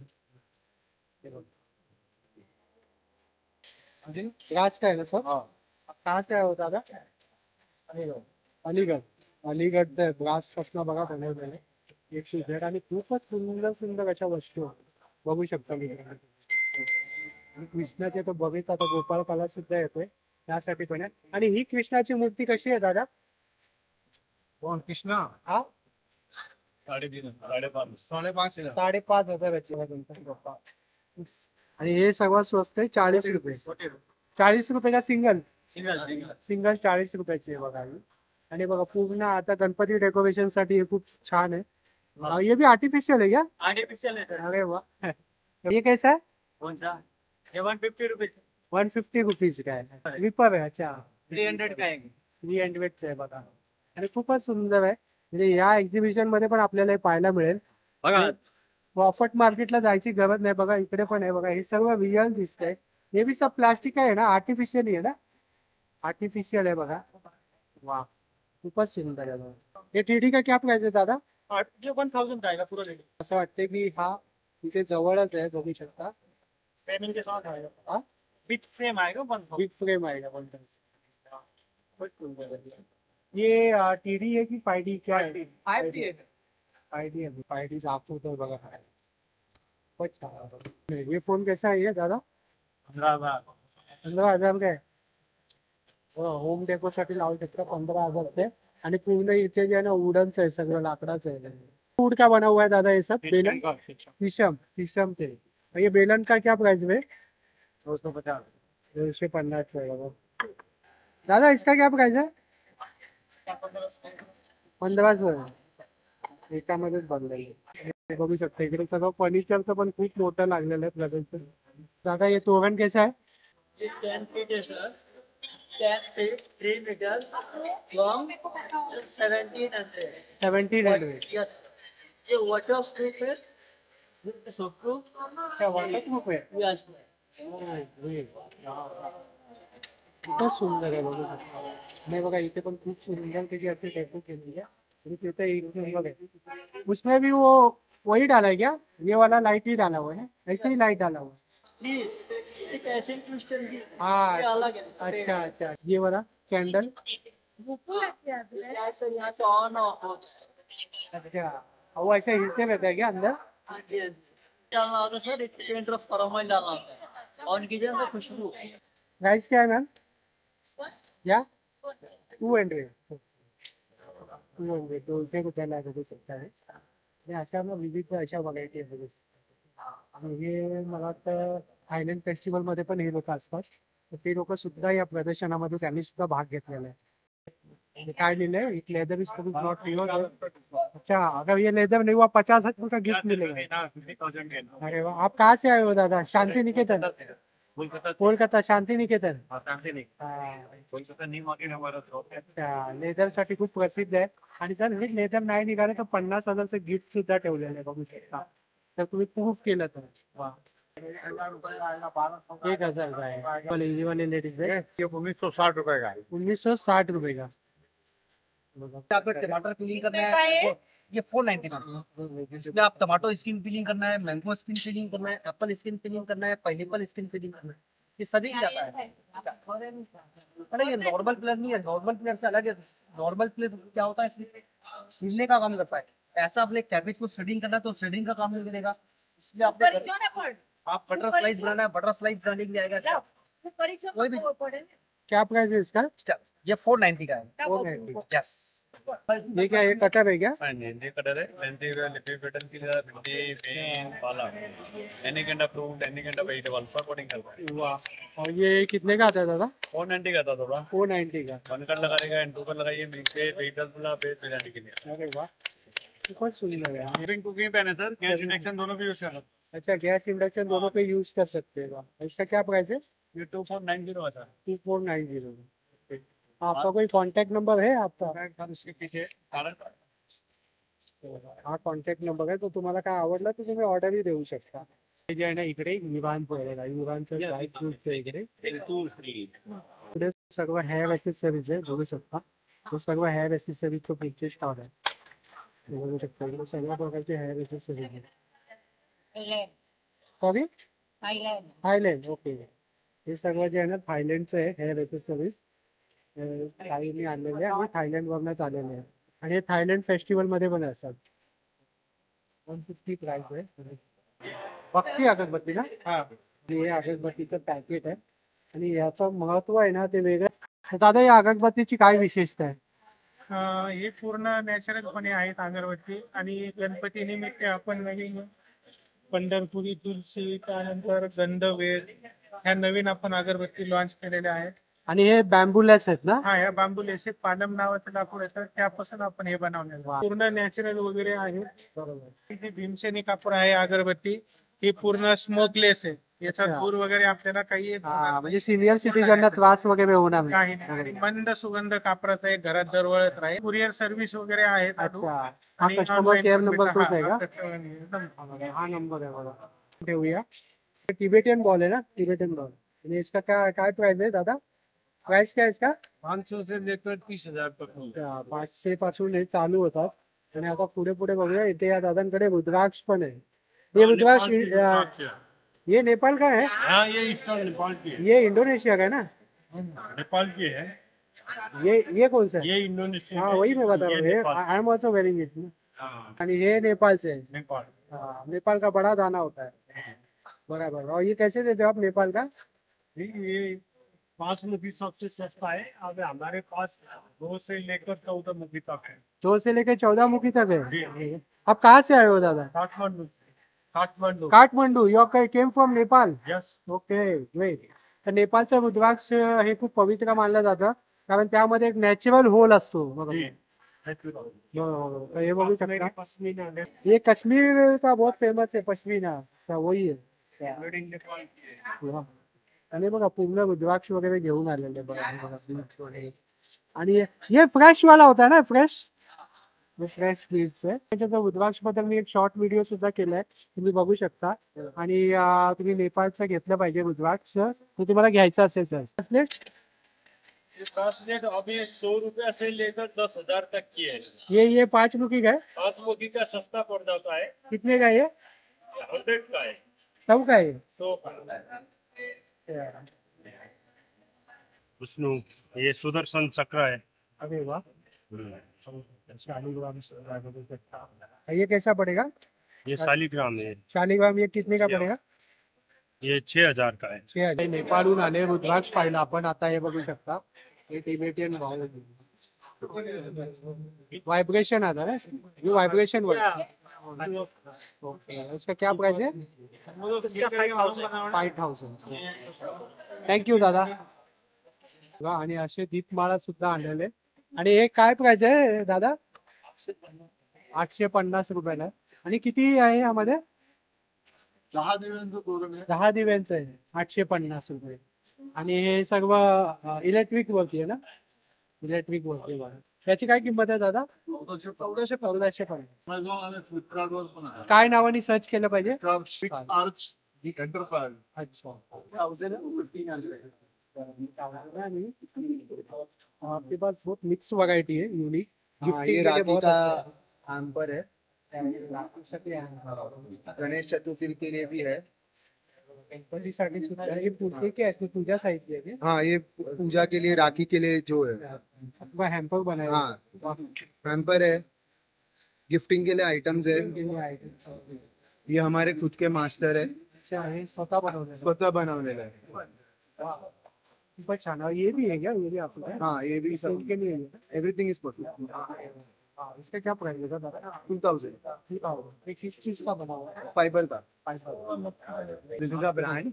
राज काय ना सर? कहाँ से आए हो दादा? अलीगढ़। अलीगढ़ ब्रास पासून बघा बनवलेलं आहे, एक टू झेड, आणि खूपच सुंदर सुंदर अशा वस्तू बघू शकता मी। आणि कृष्णाचे तर बघित आता गोपाळ कला सुद्धा येतोय त्यासाठी पण आहे। आणि ही कृष्णाची मूर्ती कशी आहे दादा? कोण कृष्णा? हा, 5,500 5,500 आणि हे सर्वात स्वस्त आहे 40 रुपये। 40 रुपये का सिंगल? सिंगल 40 रुपयाची आहे बघा ही। आणि बघा पूर्ण आता गणपती डेकोरेशन साठी हे खूप छान आहे। ये भी आर्टिफिशियल है क्या? आर्टिफिशियल है। अरे वाह, ये कैसा है? कौन सा? ये 150 रुपीज। 150 रुपीज का आहे, विपर आहे। अच्छा, 300 का है। 300 चे आहे बघा, आणि खूपच सुंदर आहे। म्हणजे या एक्झिबिशन मध्ये पण आपल्याला हे पाहायला मिळेल। बघा प्रॉफिट मार्केटला जायची गरज नाही. बघा इकडे पण आहे बघा, हे सर्व रिअल दिसतंय. हे बी सब प्लास्टिक आहे ना, आर्टिफिशियल आहे ना, आर्टिफिशियल आहे बघा. वा खूपच सुंदर आहे बघा. हे टीडी का क्या प्राइस आहे दादा? 1000 का आएगा पूरा रेडी। असं वाटतं की हा इथे जवळच आहे, बघू शकता. पेमेंट के साथ आएगा। हाँ? विथ फ्रेम आएगा 1000। बिग फ्रेम आहे का बोलतात. खूपच सुंदर आहे. ये टीडी है की 5D क्या है? 5D है. 5D है. 5D दाखवतोय बघा. खूपच छान आहे. ये फोन कैसा है ये दादा? 15,000। 15,000 का आहे. होम डेकोसाठी लावू शकता 15,000 से. आणि पूर्ण इथे जे आहे ना वुडनचं आहे, सगळं लाकडाचं आहे. वुड का बना हुआ है दादा ये सब? बेलन शीशम, शीशम से. और ये बेलन का क्या प्राइस है? 250। 250 है बघा. दादा इसका क्या प्राइस है? 1500 आहे. एकामध्येच बनलेलं. हे बघू शकता इकडे सगळं फर्निचरचं पण खूप मोठं लागलेलं आहे प्रदर्शन. दादा ये तोरण कैसा है? ये 10 feet है sir, 10 feet 3 meters long, 1700। 1700. Yes, ये waterproof है, with soundproof। क्या वॉटरप्रूफ है? यस, खूपच सुंदर आहे बघू शकता. नाही बघा इथे पण खूप सुंदर त्याची अशी डेको केलेली आहे. आणि तिथे एक नंबर आहे. उसमें भी वो वही डाला है क्या? ये वाला लाइट ही डाला हुआ है, ऐसे ही लाइट डाला हुआ है. प्लीज इसे कैसे क्रिस्टल की हाँ. ये अलग है। अच्छा अच्छा. ये वाला कैंडल. यहाँ से ऑन ऑफ हो। अच्छा वो ऐसे हिलते रहता है क्या अंदर? हाँ जी, हाँ जी। डालना होगा सर, एक पेंट ऑफ फॉर्मल डालना होता है, ऑन कीजिए तो खुशबू। प्राइस क्या है मैम? या 200. 200 ₹200 बघू शकता है. आणि अशा मग विविध अशा व्हरायटी आहे बघू शकता. आणि हे मला वाटतं थायलंड फेस्टिवल मध्ये पण हे लोक असतात. तर ते लोक सुद्धा या प्रदर्शनामध्ये त्यांनी सुद्धा भाग घेतलेला आहे. ये काय लिहिलंय? It leather is not pure. अच्छा अगर ये लेदर नहीं हुआ 50,000 का गिफ्ट मिलेगा. अरे वाह. आप कहाँ से आए हो दादा? शांति निकेतन. कोलकाता शांती निकेतन. अच्छा लेदर साठी खूप प्रसिद्ध आहे. आणि जर हे लेदर नाही निघालं तर 50,000चं गिफ्ट सुद्धा ठेवलेलं आहे बघू शकता. तर तुम्ही प्रूफ केलं तर. वा 1,000 का है. ये वाले लेडीज है 1960 रुपए का है। 1960 रुपए का. आपको टमाटर पीलिंग करना है ये 499। इसमें आप टमाटो स्किन पीलिंग करना है, मैंगो स्किन पीलिंग करना है, एप्पल स्किन पीलिंग करना है, पाइनएप्पल स्किन पीलिंग करना है, ये सभी की जाता है। अरे ये नॉर्मल प्लेयर नहीं है, नॉर्मल प्लेयर से अलग है। नॉर्मल प्लेयर क्या होता है, इसमें छीलने का काम करता है। ऐसा आपने कैबेज को श्रेडिंग करना है तो श्रेडिंग का काम नहीं करेगा। इसमें आपने आप बटर स्लाइस बनाना है, बटर स्लाइस बनाने के लिए आएगा। कोई भी क्या प्राइस है इसका? ये 490 का है। 490. यस ये क्या ये कटर है क्या? ये कटर है लेंथी लिपि पैटर्न की भिंडी पेन वाला any kind of fruit any kind of vegetable sub coating करता है। वाह. और ये कितने का आता है दादा? 490 का था थोड़ा 490 का. 1 कट लगाएगा एंड 2 कट लगाइए मिक्स वेजिटेबल वाला वेज बिरयानी के लिए। अरे वाह बहुत सुंदर है. लिविंग कुकिंग पैन है सर, गैस इंडक्शन दोनों भी यूज कर सकते अच्छा गैस इंडक्शन दोनों पे यूज कर सकते हैं. वाह. इसका क्या प्राइस है? हैं। ये 2490 है सर। 2490. आपका कोई कांटेक्ट नंबर है आपका? सर इसके पीछे कारण हा कॉन्टॅक्ट नंबर आहे. तो तुम्हाला काय आवडला तर तुम्ही ऑर्डरही देऊ शकता. हे जे आहे ना इकडे युरान पडेल आहे, युरानचं ड्राय फ्रूट वगैरे इकडे सर्व हेअर ॲक्सेसरीज आहे बघू शकता. तो सर्व हेअर ॲक्सेसरीजचं पिक्चर स्टॉल आहे. बघू शकता इकडे सर्व प्रकारचे हेअर ॲक्सेसरीज आहे. Sorry Thailand. ओके. हे सर्व जे आहे ना थायलंडचं आहे हेअर ॲक्सेसरीज. ताईंनी आणलेले आहे आणि थायलंड वरनच आलेले आहे. आणि हे थायलंड फेस्टिवल मध्ये पण असतात. 150 प्राइस आहे. भक्ती अगरबत्ती ना? हा. हे अगरबत्तीचं पॅकेट आहे आणि याचं महत्व आहे ना ते वेगळं. दादा या अगरबत्तीची काय विशेषता आहे? हे पूर्ण नॅचरलपणे आहेत अगरबत्ती आणि गणपती निमित्त आपण नवीन पंढरपुरी तुलसी त्यानंतर गंधवेल ह्या नवीन आपण अगरबत्ती लॉन्च केलेल्या आहेत. आणि हे बॅम्बूलेस आहेत ना? हा या बांबू लेसिक पालम नावाचं लाकूड येतं त्यापासून आपण हे बनवलेलं पूर्ण नॅचरल वगैरे आहे. बरोबर. जी भीमसेनी कापूर आहे अगरबत्ती ही पूर्ण स्मोकलेस आहे, याचा अच्छा. धूर वगैरे आपल्याला काही येत हा, म्हणजे सिनियर सिटीजनला त्रास वगैरे होणार नाही. काही नाही. आणि मंद सुगंध कापराचा एक घरात दरवळत राहील. कुरिअर सर्व्हिस वगैरे आहे दादू. अच्छा, हा आणि कस्टमर online केअर पण नंबर भेटतं. तोच आहे हा, का? एकदम हा नंबर आहे बघा. ठेवूया. टिबेटियन बॉल है ना, टिबेटियन बॉल. आणि इसका काय प्राइस है दादा? प्राइस क्या है इसका? 500 से लेकर 30,000 तक मिळतं. 500 पासून हे चालू होतात. आणि आता पुढे पुढे बघूया, इथे या दादांकडे रुद्राक्ष पण आहे. ये रुद्राक्ष ये नेपाल का है? हाँ, ये स्टॉल नेपाल की है। ये इंडोनेशिया का है ना? नेपाल की है। ये कौन सा है? ये इंडोनेशिया हाँ में- वही मैं बता रहा ये हूँ, ये Nepal. I am also wearing it. हाँ, आणि हे नेपालचे आहे. नेपाल। हाँ, नेपाल का बड़ा दाना होता है बराबर। और ये कैसे देते हो आप नेपाल का? ये 5 मुखी सबसे सस्ता है। अब हमारे पास 2 से लेकर 14 मुखी तक है। 2 से लेकर 14 मुखी तक जी। है। आप कहाँ से आए हो दादा? काठमांडू से। Kathmandu. Kathmandu. You came from Nepal? Yes. Okay great. तर नेपाळचं रुद्राक्ष हे खूप पवित्र मानलं जातं, कारण त्यामध्ये एक नॅचरल होल असतो बघा. जी। बरोबर. तर हे बघू शकता, पश्मीना है। ये कश्मीर का बहुत फेमस है पश्मीना, तर वही है. मेड इन नेपाल की है। वा. आणि बघा पूर्ण रुद्राक्ष वगैरे घेऊन आलेले बघा. हे बघा बीट्स वगैरे. आणि ये फ्रेश वाला होता है ना, फ्रेश फ्रेश बीट्स आहे. त्याच्यात रुद्राक्ष बद्दल मी एक शॉर्ट व्हिडिओ सुद्धा केलाय, तुम्ही बघू शकता. आणि तुम्ही नेपाळचं घेतलं पाहिजे रुद्राक्ष, तर तुम्हाला घ्यायचं असेल तर. ये ब्रासलेट अभी 100 रुपया से लेकर 10,000 तक की है। ये 5 मुखी का है? 5 मुखी का सस्ता पड़ जाता है। कितने का है ये? 100 का है। सब का है? 100 का। विष्णु, ये सुदर्शन चक्र है। अरे वाह, शालीग्राम। ये कैसा पड़ेगा? ये शालिग्राम है। शालीग्राम ये कितने का पडेगा? ये 6,000 का है। 6,000. नेपाळहून आले रुद्राक्ष पाहिलं आपण. आता हे बघू शकता, हे टिबेटियन वाइब्रेशन आता है, ये वाइब्रेशन ओके. इसका क्या प्राइस है? 5,000. थँक्यू दादा. आणि असे दीपमाळा सुद्धा आणलेले. आणि हे काय प्राइस आहे दादा? 850 रुपयाला. आणि किती आहे यामध्ये? 10 दिव्यांचं तोरण आहे. 10 दिव्यांचं आहे 850 रुपये. आणि हे सर्व इलेक्ट्रिक वरती आहे ना? इलेक्ट्रिक वरती बघा. त्याची काय किंमत आहे दादा? 1450. Amazon आणि फ्लिपकार्ट वर पण आहे. काय नावाने सर्च केलं पाहिजे? Big arch enterprise. अच्छा. 1500. आपके पास बहुत मिक्स वैरायटी है, यूनिक. ये राखी का हैम्पर है, गणेश चतुर्थी के लिए भी है। गणपतीसाठी सुद्धा हे पूजे के असते, पूजा साहित्य आहे. हाँ, ये पूजा के लिए, राखी के लिए जो है। आपका हैम्पर बनाया हाँ, हैम्पर है, गिफ्टिंग के लिए आइटम्स है। ये हमारे खुद के मास्टर है, अच्छा, हे स्वतः बनवलेलं. स्वतः बनवलेला है। खूपच छान. और ये भी है क्या? ये भी आपका है? हाँ, ये भी सेल के लिए है ना? Everything is perfect. हाँ, इसका क्या प्राइस है दादा? 2000 ये किस चीज का बना हुआ है? फाइबर का। 5,000. दिस इज अ ब्रांड।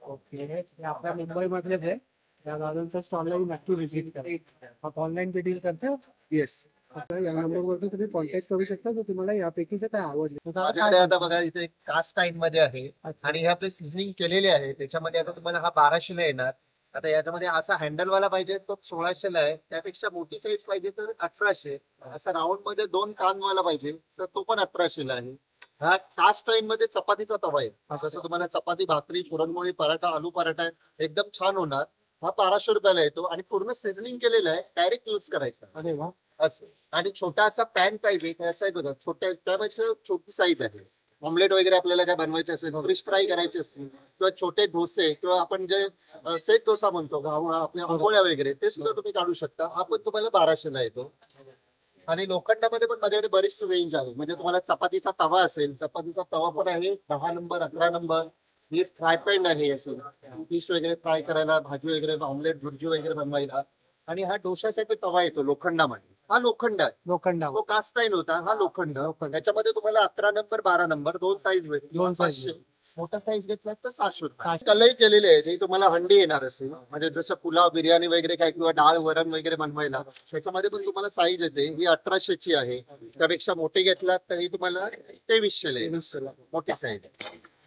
ओके. हे आपल्या मुंबईमधलेच आहे. या दादांचा स्टॉलला नक्की व्हिजिट करा. आप ऑनलाईन पे डील करते हो? येस। आता या नंबरवरती तुम्ही कॉन्टॅक्ट करू शकता, तर तुम्हाला यापैकी काय आवडले. माझ्याकडे आता बघा इथे कास्ट टाईम मध्ये आहे आणि हे आपले सिझनिंग केलेले आहे. त्याच्यामध्ये आता तुम्हाला हा 1200 ला येणार. आता याच्यामध्ये असा हँडल वाला पाहिजे तो 1600 ला आहे. त्यापेक्षा मोठी साईज पाहिजे तर 1800. असा राऊंड मध्ये 2 कानवाला पाहिजे तर तो पण 1800 ला आहे. हा कास्ट टाईम मध्ये चपातीचा तवा आहे. जसं तुम्हाला चपाती, भाकरी, पुरणपोळी, पराठा, आलू पराठा एकदम छान होणार. हा 1200 रुपयाला येतो आणि पूर्ण सिझनिंग केलेला आहे. डायरेक्ट यूज करायचा. अरे वा. असं. आणि छोटा असा पॅन पाहिजे त्याचा बघा, छोट्या त्यापेक्षा छोटी साईज आहे. ऑमलेट वगैरे आपल्याला काय बनवायचे असेल, फिश फ्राय करायचे असतील किंवा छोटे डोसे किंवा आपण जे सेट डोसा म्हणतो आपल्या आंबोळ्या वगैरे ते सुद्धा तुम्ही काढू शकता. हा पण तुम्हाला 1200 ला येतो. आणि लोखंडामध्ये पण माझ्याकडे बरीच रेंज आहे. म्हणजे तुम्हाला चपातीचा तवा असेल, चपातीचा तवा पण आहे 10 नंबर, 11 नंबर. ही फ्राय पॅन आहे असं फिश वगैरे फ्राय करायला, भाजी वगैरे, ऑमलेट, भुर्जी वगैरे बनवायला. आणि हा डोशासाठी तवा येतो लोखंडामध्ये. हा लोखंड आहे. लोखंडा. तो कास्ट आयर्न होता, हा लोखंड. त्याच्यामध्ये तुम्हाला 11 नंबर, 12 नंबर 2 साईज भेटतील. 2 size. मोठा साईज घेतला तर 600 रुपये. कलई केलेली आहे जी तुम्हाला हंडी येणार असेल, म्हणजे जसं पुलाव बिर्याणी वगैरे काय किंवा डाळ वरण वगैरे बनवायला त्याच्यामध्ये पण तुम्हाला साईज येते. ही 1800 ची आहे. त्यापेक्षा मोठी घेतलात तरी तुम्हाला 2300 येईल. मोठी साईज.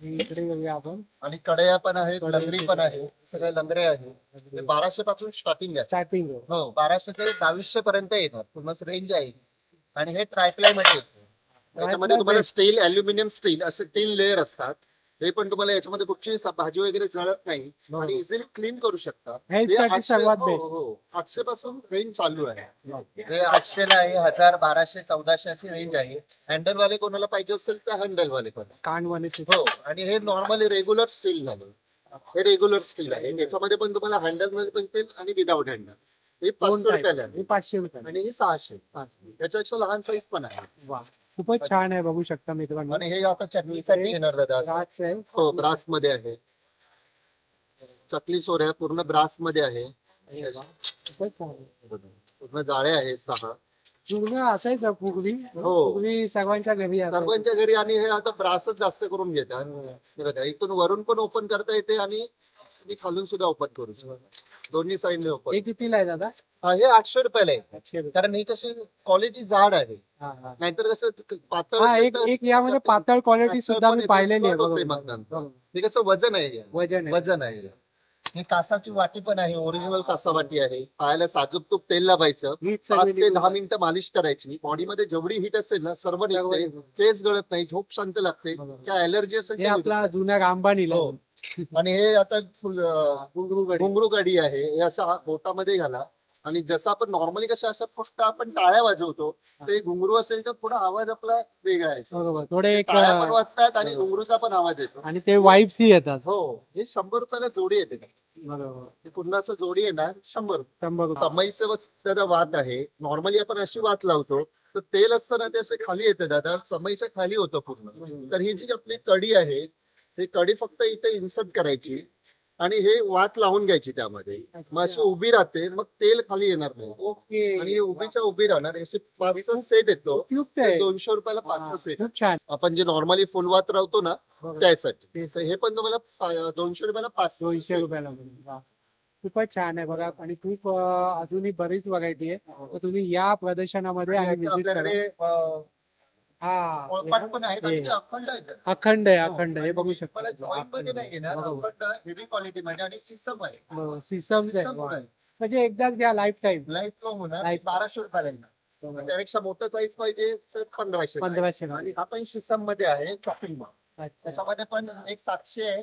इकडे बघूया आपण. आणि कढया पण आहेत, लंगरी पण आहे, सगळे लंगरे आहे. 1200 पासून स्टार्टिंग आहे. स्टार्टिंग हो 1200 ते 2200 पर्यंत येणार पूर्ण रेंज आहे. आणि हे ट्रायप्लाय मध्ये येतं. त्याच्यामध्ये तुम्हाला स्टील, अल्युमिनियम स्टील असे 3 लेअर असतात. हे पण तुम्हाला याच्यामध्ये कुठची भाजी वगैरे जळत नाही आणि इझिली क्लीन करू शकता. Health साठी सर्वात best. 800 पासून रेंज चालू आहे. हे 800 ला आहे, 1000, 1200, 1400 अशी रेंज आहे. हँडल वाले कोणाला पाहिजे असेल तर हँडल वाले पण कानवाले. हो. आणि हे नॉर्मली रेग्युलर स्टील झालं. हे रेग्युलर स्टील आहे. याच्यामध्ये पण तुम्हाला हँडल मध्ये पण येईल आणि विदाउट हँडल. हे 500 रुपयाला आहे. 500 रुपये आणि हे 600. याच्यापेक्षा लहान साईज पण आहे. वा खूपच छान आहे, बघू शकता मित्रांनो. आणि हे आता चटणीसाठी येणार दादा असं. ब्रास आहे. हो ब्रास मध्ये आहे. चकली सोऱ्या पूर्ण ब्रास मध्ये आहे. खूपच छान आहे. पूर्ण जाळे आहे 6. जुनं असायचं पूर्वी. हो. पूर्वी सर्वांच्या घरी असायचं. सर्वांच्या घरी. आणि हे आता ब्रासच जास्त करून घेतात. हे बघा इथून वरून पण ओपन करता येते आणि मी खालून सुद्धा ओपन करू शकतो. दोन्ही साईडने ओपन. हे कितीला आहे दादा? हे 800 रुपयाला आहे. 800 रुपये. कारण ही कशी क्वालिटी जाड आहे. नाहीतर कसं पातळ हा, असेल तर एक यामध्ये पातळ क्वालिटी सुद्धा पण मी येते, पाहिलेली आहे. तुटत नाही बरोबर. मग नंतर. हे कसं वजन आहे. वजन आहे. वजन आहे. ही कासाची वाटी पण आहे. ओरिजिनल कासा वाटी आहे. पायाला साजूक तूप तेल लावायचं. हीट 5 सगळी ते 10 मिनिटं मालिश करायची. बॉडीमध्ये जेवढी हीट असेल ना सर्व निघते. केस गळत नाही, झोप शांत लागते. काय अलर्जी असेल हे ते आपला जुन्या रामबाणीला. हो. आणि हे आता घुंगरू गाडी आहे. हे असं बोटामध्ये घाला. आणि जसं आपण नॉर्मली कसं असं फक्त आपण टाळ्या वाजवतो ते घुंगरू असेल तर थोडा आवाज आपला वेगळा आहे. बरोबर. थोडे एक टाळ्या पण वाजतात आणि घुंगरूचा पण आवाज येतो. आणि ते वाईब्स ही येतात. हो. हे 100 रुपयाला जोडी येते. बरोबर. हे पूर्ण असं जोडी येणार 100 रुपये. 100 रुपये. समईचं दादा वात आहे. नॉर्मली आपण अशी वात लावतो तर तेल असताना ते असे खाली येते दादा. समईच्या खाली होतं पूर्ण. तर ही जी आपली कडी आहे ही कडी फक्त इथे इन्सर्ट करायची आणि हे वात लावून घ्यायची त्यामध्ये. मग अशी उभी राहते. मग तेल खाली येणार नाही. ओके. आणि उभीच्या उभी राहणार. असे 5चा सेट येतो. उपयुक्त आहे. 200 रुपयाला 5चा सेट. खूप छान. आपण जे नॉर्मली फुल वात राहतो ना त्यासाठी. तर हे पण तुम्हाला 200 रुपयाला 5. 200 रुपयाला. वा. खूपच छान आहे बघा. आणि खूप अजूनही बरीच व्हरायटी आहे. तर तुम्ही या प्रदर्शनामध्ये आणि विजिट करा. आपल्याकडे हा पोळपाट पण आहेत आणि हे. ते अखंड आहेत. अखंड आहे. अखंड हे बघू शकता. मला जॉईंट मध्ये नाही घेणार. बरोबर. अखंड हेवी क्वालिटी मध्ये आणि सिस्टम आहे. सिस्टम System आहे. म्हणजे एकदाच घ्या लाईफ टाईम. लाईफ लॉंग होणार. Life. 1200 रुपयाला येणार. त्यापेक्षा मोठं साईज पाहिजे तर 1500. 1500. आणि हा पण सिस्टम मध्ये आहे चॉपिंग मग. अच्छा. त्याच्यामध्ये पण एक 700 आहे.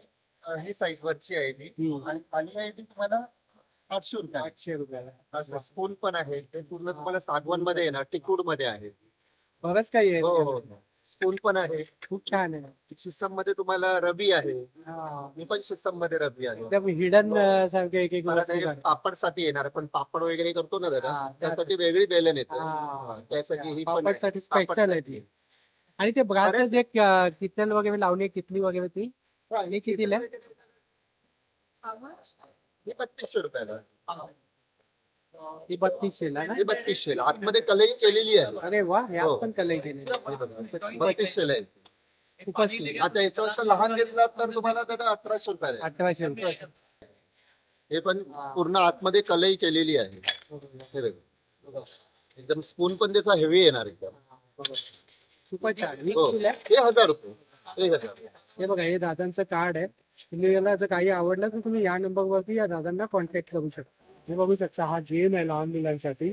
ही साईज वरची आहे ती. आणि खाली आहे ती तुम्हाला 800 रुपये. 800 रुपयाला. स्पून पण आहे. ते पूर्ण तुम्हाला सागवान मध्ये येणार. टिकूड मध्ये आहे. बरंच काही आहे. हो हो. स्पून पण आहे. खूप छान आहे. सिस्टम मध्ये तुम्हाला रबी आहे. हा. मी पण सिस्टम मध्ये रबी आहे. एकदम हिडन सारखे एक एक मला वस्तू ते आहे. पापडसाठी येणार. पण पापड वगैरे करतो ना दादा हा, त्यासाठी वेगळी बेलन येते. हा. त्यासाठी ही पण पापडसाठी आहे. स्पेशल आहे ती. आणि ते ब्रासचं जे किचन वगैरे लावली कितली वगैरे ती हे कितीला आहे? हे 3200 रुपयाला. ती 3200 ला ना? हे 3200 ला. आतमध्ये कलई केलेली आहे. अरे वा. हो. यात पण कलई केली. 3200 ला आहे. खूपच सुंदर. आता याच्यापेक्षा लहान घेतला तर तुम्हाला दादा 1800 रुपयाला आहे. 1800 रुपये. हे पण पूर्ण आतमध्ये कलई केलेली आहे. हे बघा. एकदम स्पून पण त्याचा हेवी येणार एकदम. खूपच छान. ही हो. कितीला आहे? हे 1000 रुपये. 1000. हे बघा हे दादांचं कार्ड आहे. तुम्ही याला जर काही आवडलं तर तुम्ही या नंबरवरती या दादांना कॉन्टॅक्ट करू शकता. हे बघू शकता हा गेम आहे लहान मुलांसाठी.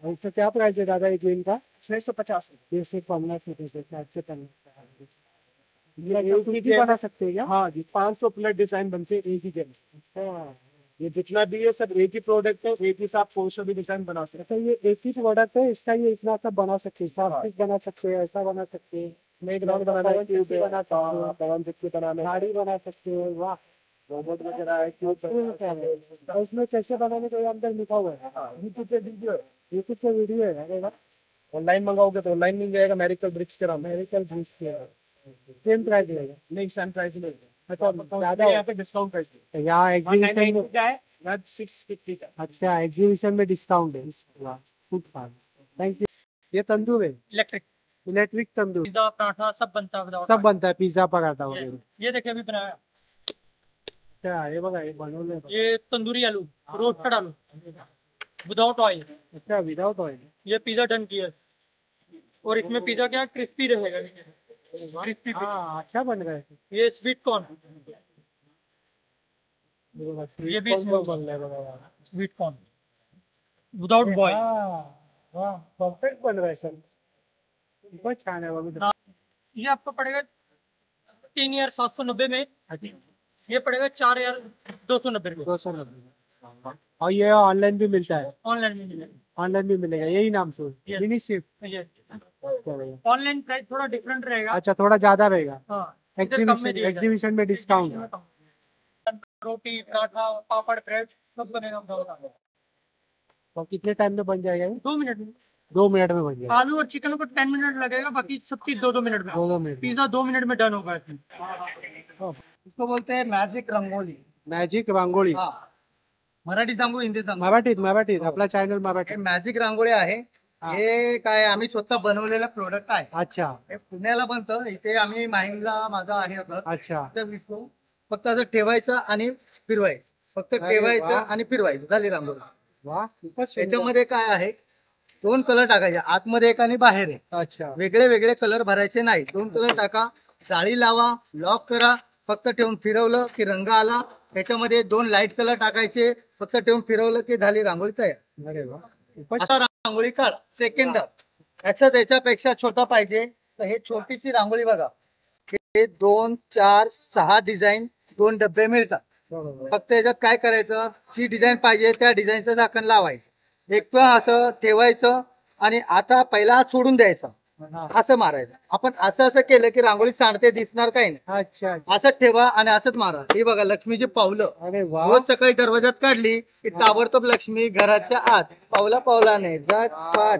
और उसका क्या प्राइस है दादा ये गेम का? 650. 650 रुपये से 750. ये बना सकते हैं क्या? हाँ जी 500 प्लस डिजाइन बनते हैं एक ही गेम. अच्छा. ये जितना भी है सब एक ही प्रोडक्ट है. एक ही साथ कोई सा भी डिजाइन बना सकते हैं. ये एक ही प्रोडक्ट है. इसका ये इतना सा बना सकते हैं. बना सकते हैं. ऐसा बना सकते हैं. बैकग्राउंड बनाना है. क्यूब बना सकते हैं. गाड़ी बना सकते हैं. वाह. रोबोट वगैरह है. और इसमें कैसे बनाने का अंदर लिखा हुआ है. यूट्यूब पे वीडियो है. यूट्यूब पे वीडियो है. अरे वाह. ऑनलाइन मंगाओगे तो ऑनलाइन मिल जाएगा. मेरिकल ब्रिक्स के नाम. मेरिकल ब्रिक्स के सेम प्राइस रहेगा. नहीं सेम प्राइस मिलेगा. अच्छा ज्यादा यहाँ पे डिस्काउंट प्राइस है. यहाँ एग्जीबिशन में क्या है? 650 का. अच्छा एग्जीबिशन में डिस्काउंट है. वाह खूप छान. थँक्यू. ये तंदूर आहे. Electric electric tandoor pizza paratha सब बनता है without सब oil. बनता है, पिझ्झा पराठा वगैरे. ये देखिए अभी बनाया अच्छा, हे बघा हे बनवलंय. ये तंदूरी आलू रोस्टेड आलू विदाउट ऑयल. अच्छा, विदाउट ऑइल. ये पिज्जा डन किया है. और इसमें पिज्जा क्या क्रिस्पी रहेगा. क्रिस्पी. हाँ, अच्छा बन रहा है. ये स्वीट कॉर्न. ये भी बन रहा है बघा. Sweet corn without boil. वाह, परफेक्ट बन रहा है सर. खूपच छान आहे बघा. ये आपको पड़ेगा 3,790 में. ये पड़ेगा 4,290 में. 290. और ये ऑनलाइन भी मिलता है. ऑनलाइन में मिलेगा. ऑनलाइन भी मिलेगा, यही नाम से Yes. Mini ship. ये ऑनलाइन प्राइस थोड़ा डिफरेंट रहेगा. अच्छा, थोड़ा ज्यादा रहेगा. हाँ, इधर कम में दिया एग्जीबिशन में डिस्काउंट. रोटी पराठा पापड़ ब्रेड सब बनेगा बताओ. तो कितने टाइम में बन जाएगा ये? 2 मिनट में. 2 मिनट में बन जाएगा. आलू और चिकन को 10 मिनट लगेगा, बाकी सब चीज 2-2 मिनट में. 2 मिनट. पिज्जा 2 मिनट में डन होगा इसमें. इसको बोलते हैं मॅजिक रंगोली. मॅजिक रांगोळी. हा, मराठी सांगू हिंदी सांगू? मराठीत आपला चॅनल मराठी. हे मॅजिक रांगोळी आहे. हे काय आम्ही स्वतः बनवलेलं प्रोडक्ट आहे. अच्छा. हे पुण्याला बनतं. इथे आम्ही माहिंदला माझा आहे घर. अच्छा. इथं विकतो. फक्त असं ठेवायचं आणि फिरवायचं. फक्त अरे ठेवायचं वा. आणि फिरवायचं, झाली रांगोळी. वा, खूपच सुंदर. याच्यामध्ये काय आहे, 2 कलर टाकायचे, आतमध्ये एक आणि बाहेर एक. अच्छा. वेगळे वेगळे कलर भरायचे नाही. 2 कलर टाका, जाळी लावा, लॉक करा. फक्त ठेवून फिरवलं की रंग आला. त्याच्यामध्ये 2 लाईट कलर टाकायचे, फक्त ठेवून फिरवलं की झाली रांगोळी तयार. अरे वा. असा रांगोळी काढ सेकंद. याच्यापेक्षा छोटा पाहिजे तर हे छोटीशी रांगोळी बघा. हे 2, 4, 6 डिझाईन 2 डब्बे मिळतात. फक्त याच्यात काय करायचं, जी डिझाईन पाहिजे त्या डिझाईनचं झाकण लावायचं, एक पण असं ठेवायचं आणि आता पहिला सोडून द्यायचं, असं मारायचं. आपण असं केलं की रांगोळी सांडते दिसणार काही नाही. अच्छा. असंच ठेवा आणि असंच मारा. हे बघा लक्ष्मीची पावलं. अरे वा. रोज सकाळी दरवाजात काढली की ताबडतोब लक्ष्मी घराच्या आत पावलाने जात पाठ.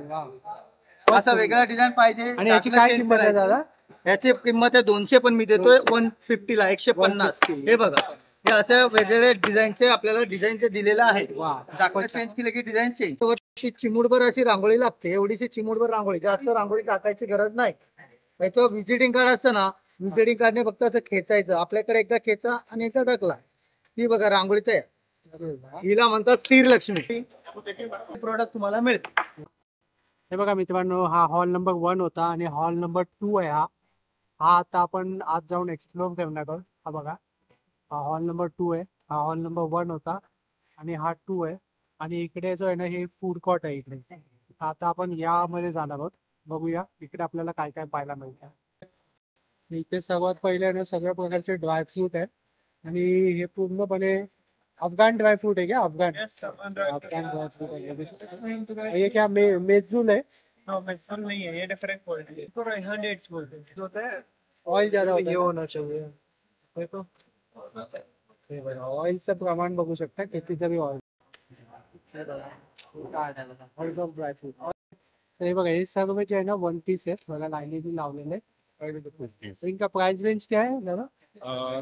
असा वेगळा डिझाईन पाहिजे. आणि याची काय किंमत आहे दादा? याची किंमत आहे 200, पण मी देतोय 150 ला, 150. हे बघा, हे अशा वेगवेगळ्या डिझाईनचे आपल्याला डिझाईनचे दिलेलं आहे. झाकण चेंज केलं की डिझाईन चेंज. वर्षी चिमूटभर अशी रांगोळी लागते. एवढीशी चिमूटभर रांगोळी, जास्त रांगोळी टाकायची गरज नाही. याचं व्हिजिटिंग कार्ड असतं ना, व्हिजिटिंग कार्डने फक्त असं खेचायचं. आपल्याकडे एकदा खेचा आणि एकदा टाकला ही बघा रांगोळी तयार. हिला म्हणतात स्थिर लक्ष्मी. प्रोडक्ट तुम्हाला मिळते. हे बघा मित्रांनो, हा हॉल नंबर 1 होता आणि हॉल नंबर 2 आहे. हा आता आपण आज जाऊन एक्सप्लोर करणार आहोत. हा बघा, हा हॉल नंबर 2 आहे. हा हॉल नंबर 1 होता आणि हा 2 आहे. आणि इकडे जो आहे ना, हे फूड कोर्ट आहे इकडे. आता आपण यामध्ये जाणार आहोत. बघूया इकडे आपल्याला काय काय पाहायला मिळतं. इथे सर्वात पहिले ना सगळ्या प्रकारचे ड्रायफ्रूट आहे आणि हे पूर्णपणे अफगान ड्रायफ्रूट आहे क्या? अफगान ड्रायफ्रूट आहे. ये क्या मेजूल है? नहीं है, ये डिफरेंट क्वालिटी है. तो यहाँ डेट्स बोलते हैं. होता है ऑइल ज्यादा होता ये है. होना चाहिए. देखो ऑइलचं प्रमाण बघू शकता, किती तरी ऑइल. Oil of dry fruit. हे बघा, हे सर्व जे आहे ना 1 पीस आहेत. मला लाईनीने लावलेले. इनका प्राइस रेंज क्या है दादा?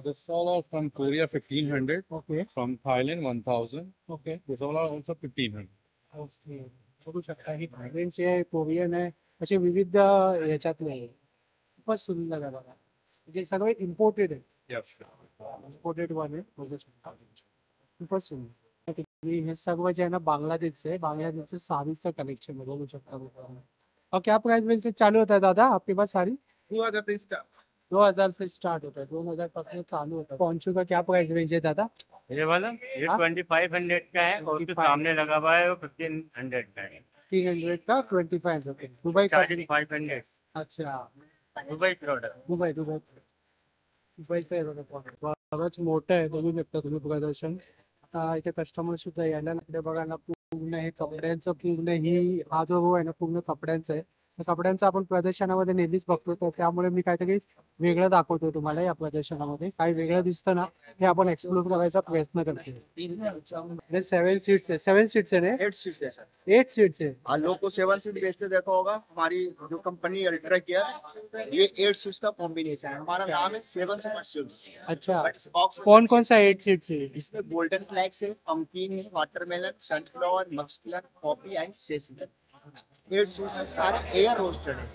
This all are from Korea 1500. Okay. From Thailand 1000. Okay. This all are also 1500. Okay. बघू शकता ही थायलंडची आहे, कोरियन आहे, असे विविध ह्याच्यातले आहे. खूपच सुंदर आहे बघा. जे सर्व इम्पोर्टेड आहे. Yes. इम्पोर्टेड वन आहे. बघू शकता खूपच सुंदर. हे सर्व जे आहे ना बांगलादेशचे आहे. बांगलादेशचे साडीचं कलेक्शन आहे. बघू शकता. और क्या प्राइस रेंज से चालू होता है दादा आपके पास साड़ी? 2000 से स्टार्ट होता है. 2000 पासून चालू होता है. पॉन्चू का क्या प्राइस रेंज है दादा? ये वाला ये 2500 का है और उसके सामने लगा हुआ है वो 1500 का है. 300 का 2500 का. दुबई का? स्टार्टिंग 500. अच्छा. Dubai product. दुबईचं आहे बघा. बरंच मोठं आहे. बघू शकता तुम्ही प्रदर्शन. आता इथे कस्टमर सुद्धा यायला लागले बघा ना. पूर्ण हे कपड्यांचं, पूर्ण ही हा जो रो आहे ना पूर्ण कपड्यांचा आहे. कपड्यांचं आपण प्रदर्शनामध्ये नेहमीच बघतो, तर त्यामुळे मी काहीतरी वेगळं दाखवतो तुम्हाला या प्रदर्शनामध्ये. काही वेगळं दिसतं ना, हे आपण एक्सप्लोर करायचा प्रयत्न करतो. 7 सीट्स है. 7 सीट्स है ना? 8 सीट है सर. 8 सीट्स है. आप लोग को 7 सीट बेचते देखा होगा. हमारी जो कंपनी अल्ट्रा केयर, ये 8 सीट्स का कॉम्बिनेशन है. हमारा नाम है 7 सुपर सीट्स. अच्छा. इस बॉक्स कौन कौन सा 8 सीट्स है? इसमें गोल्डन फ्लैक्स है, पंपकिन है, watermelon, sunflower, muskmelon, coffee and sesame. 8 सीसी सारे एयर रोस्टेड है।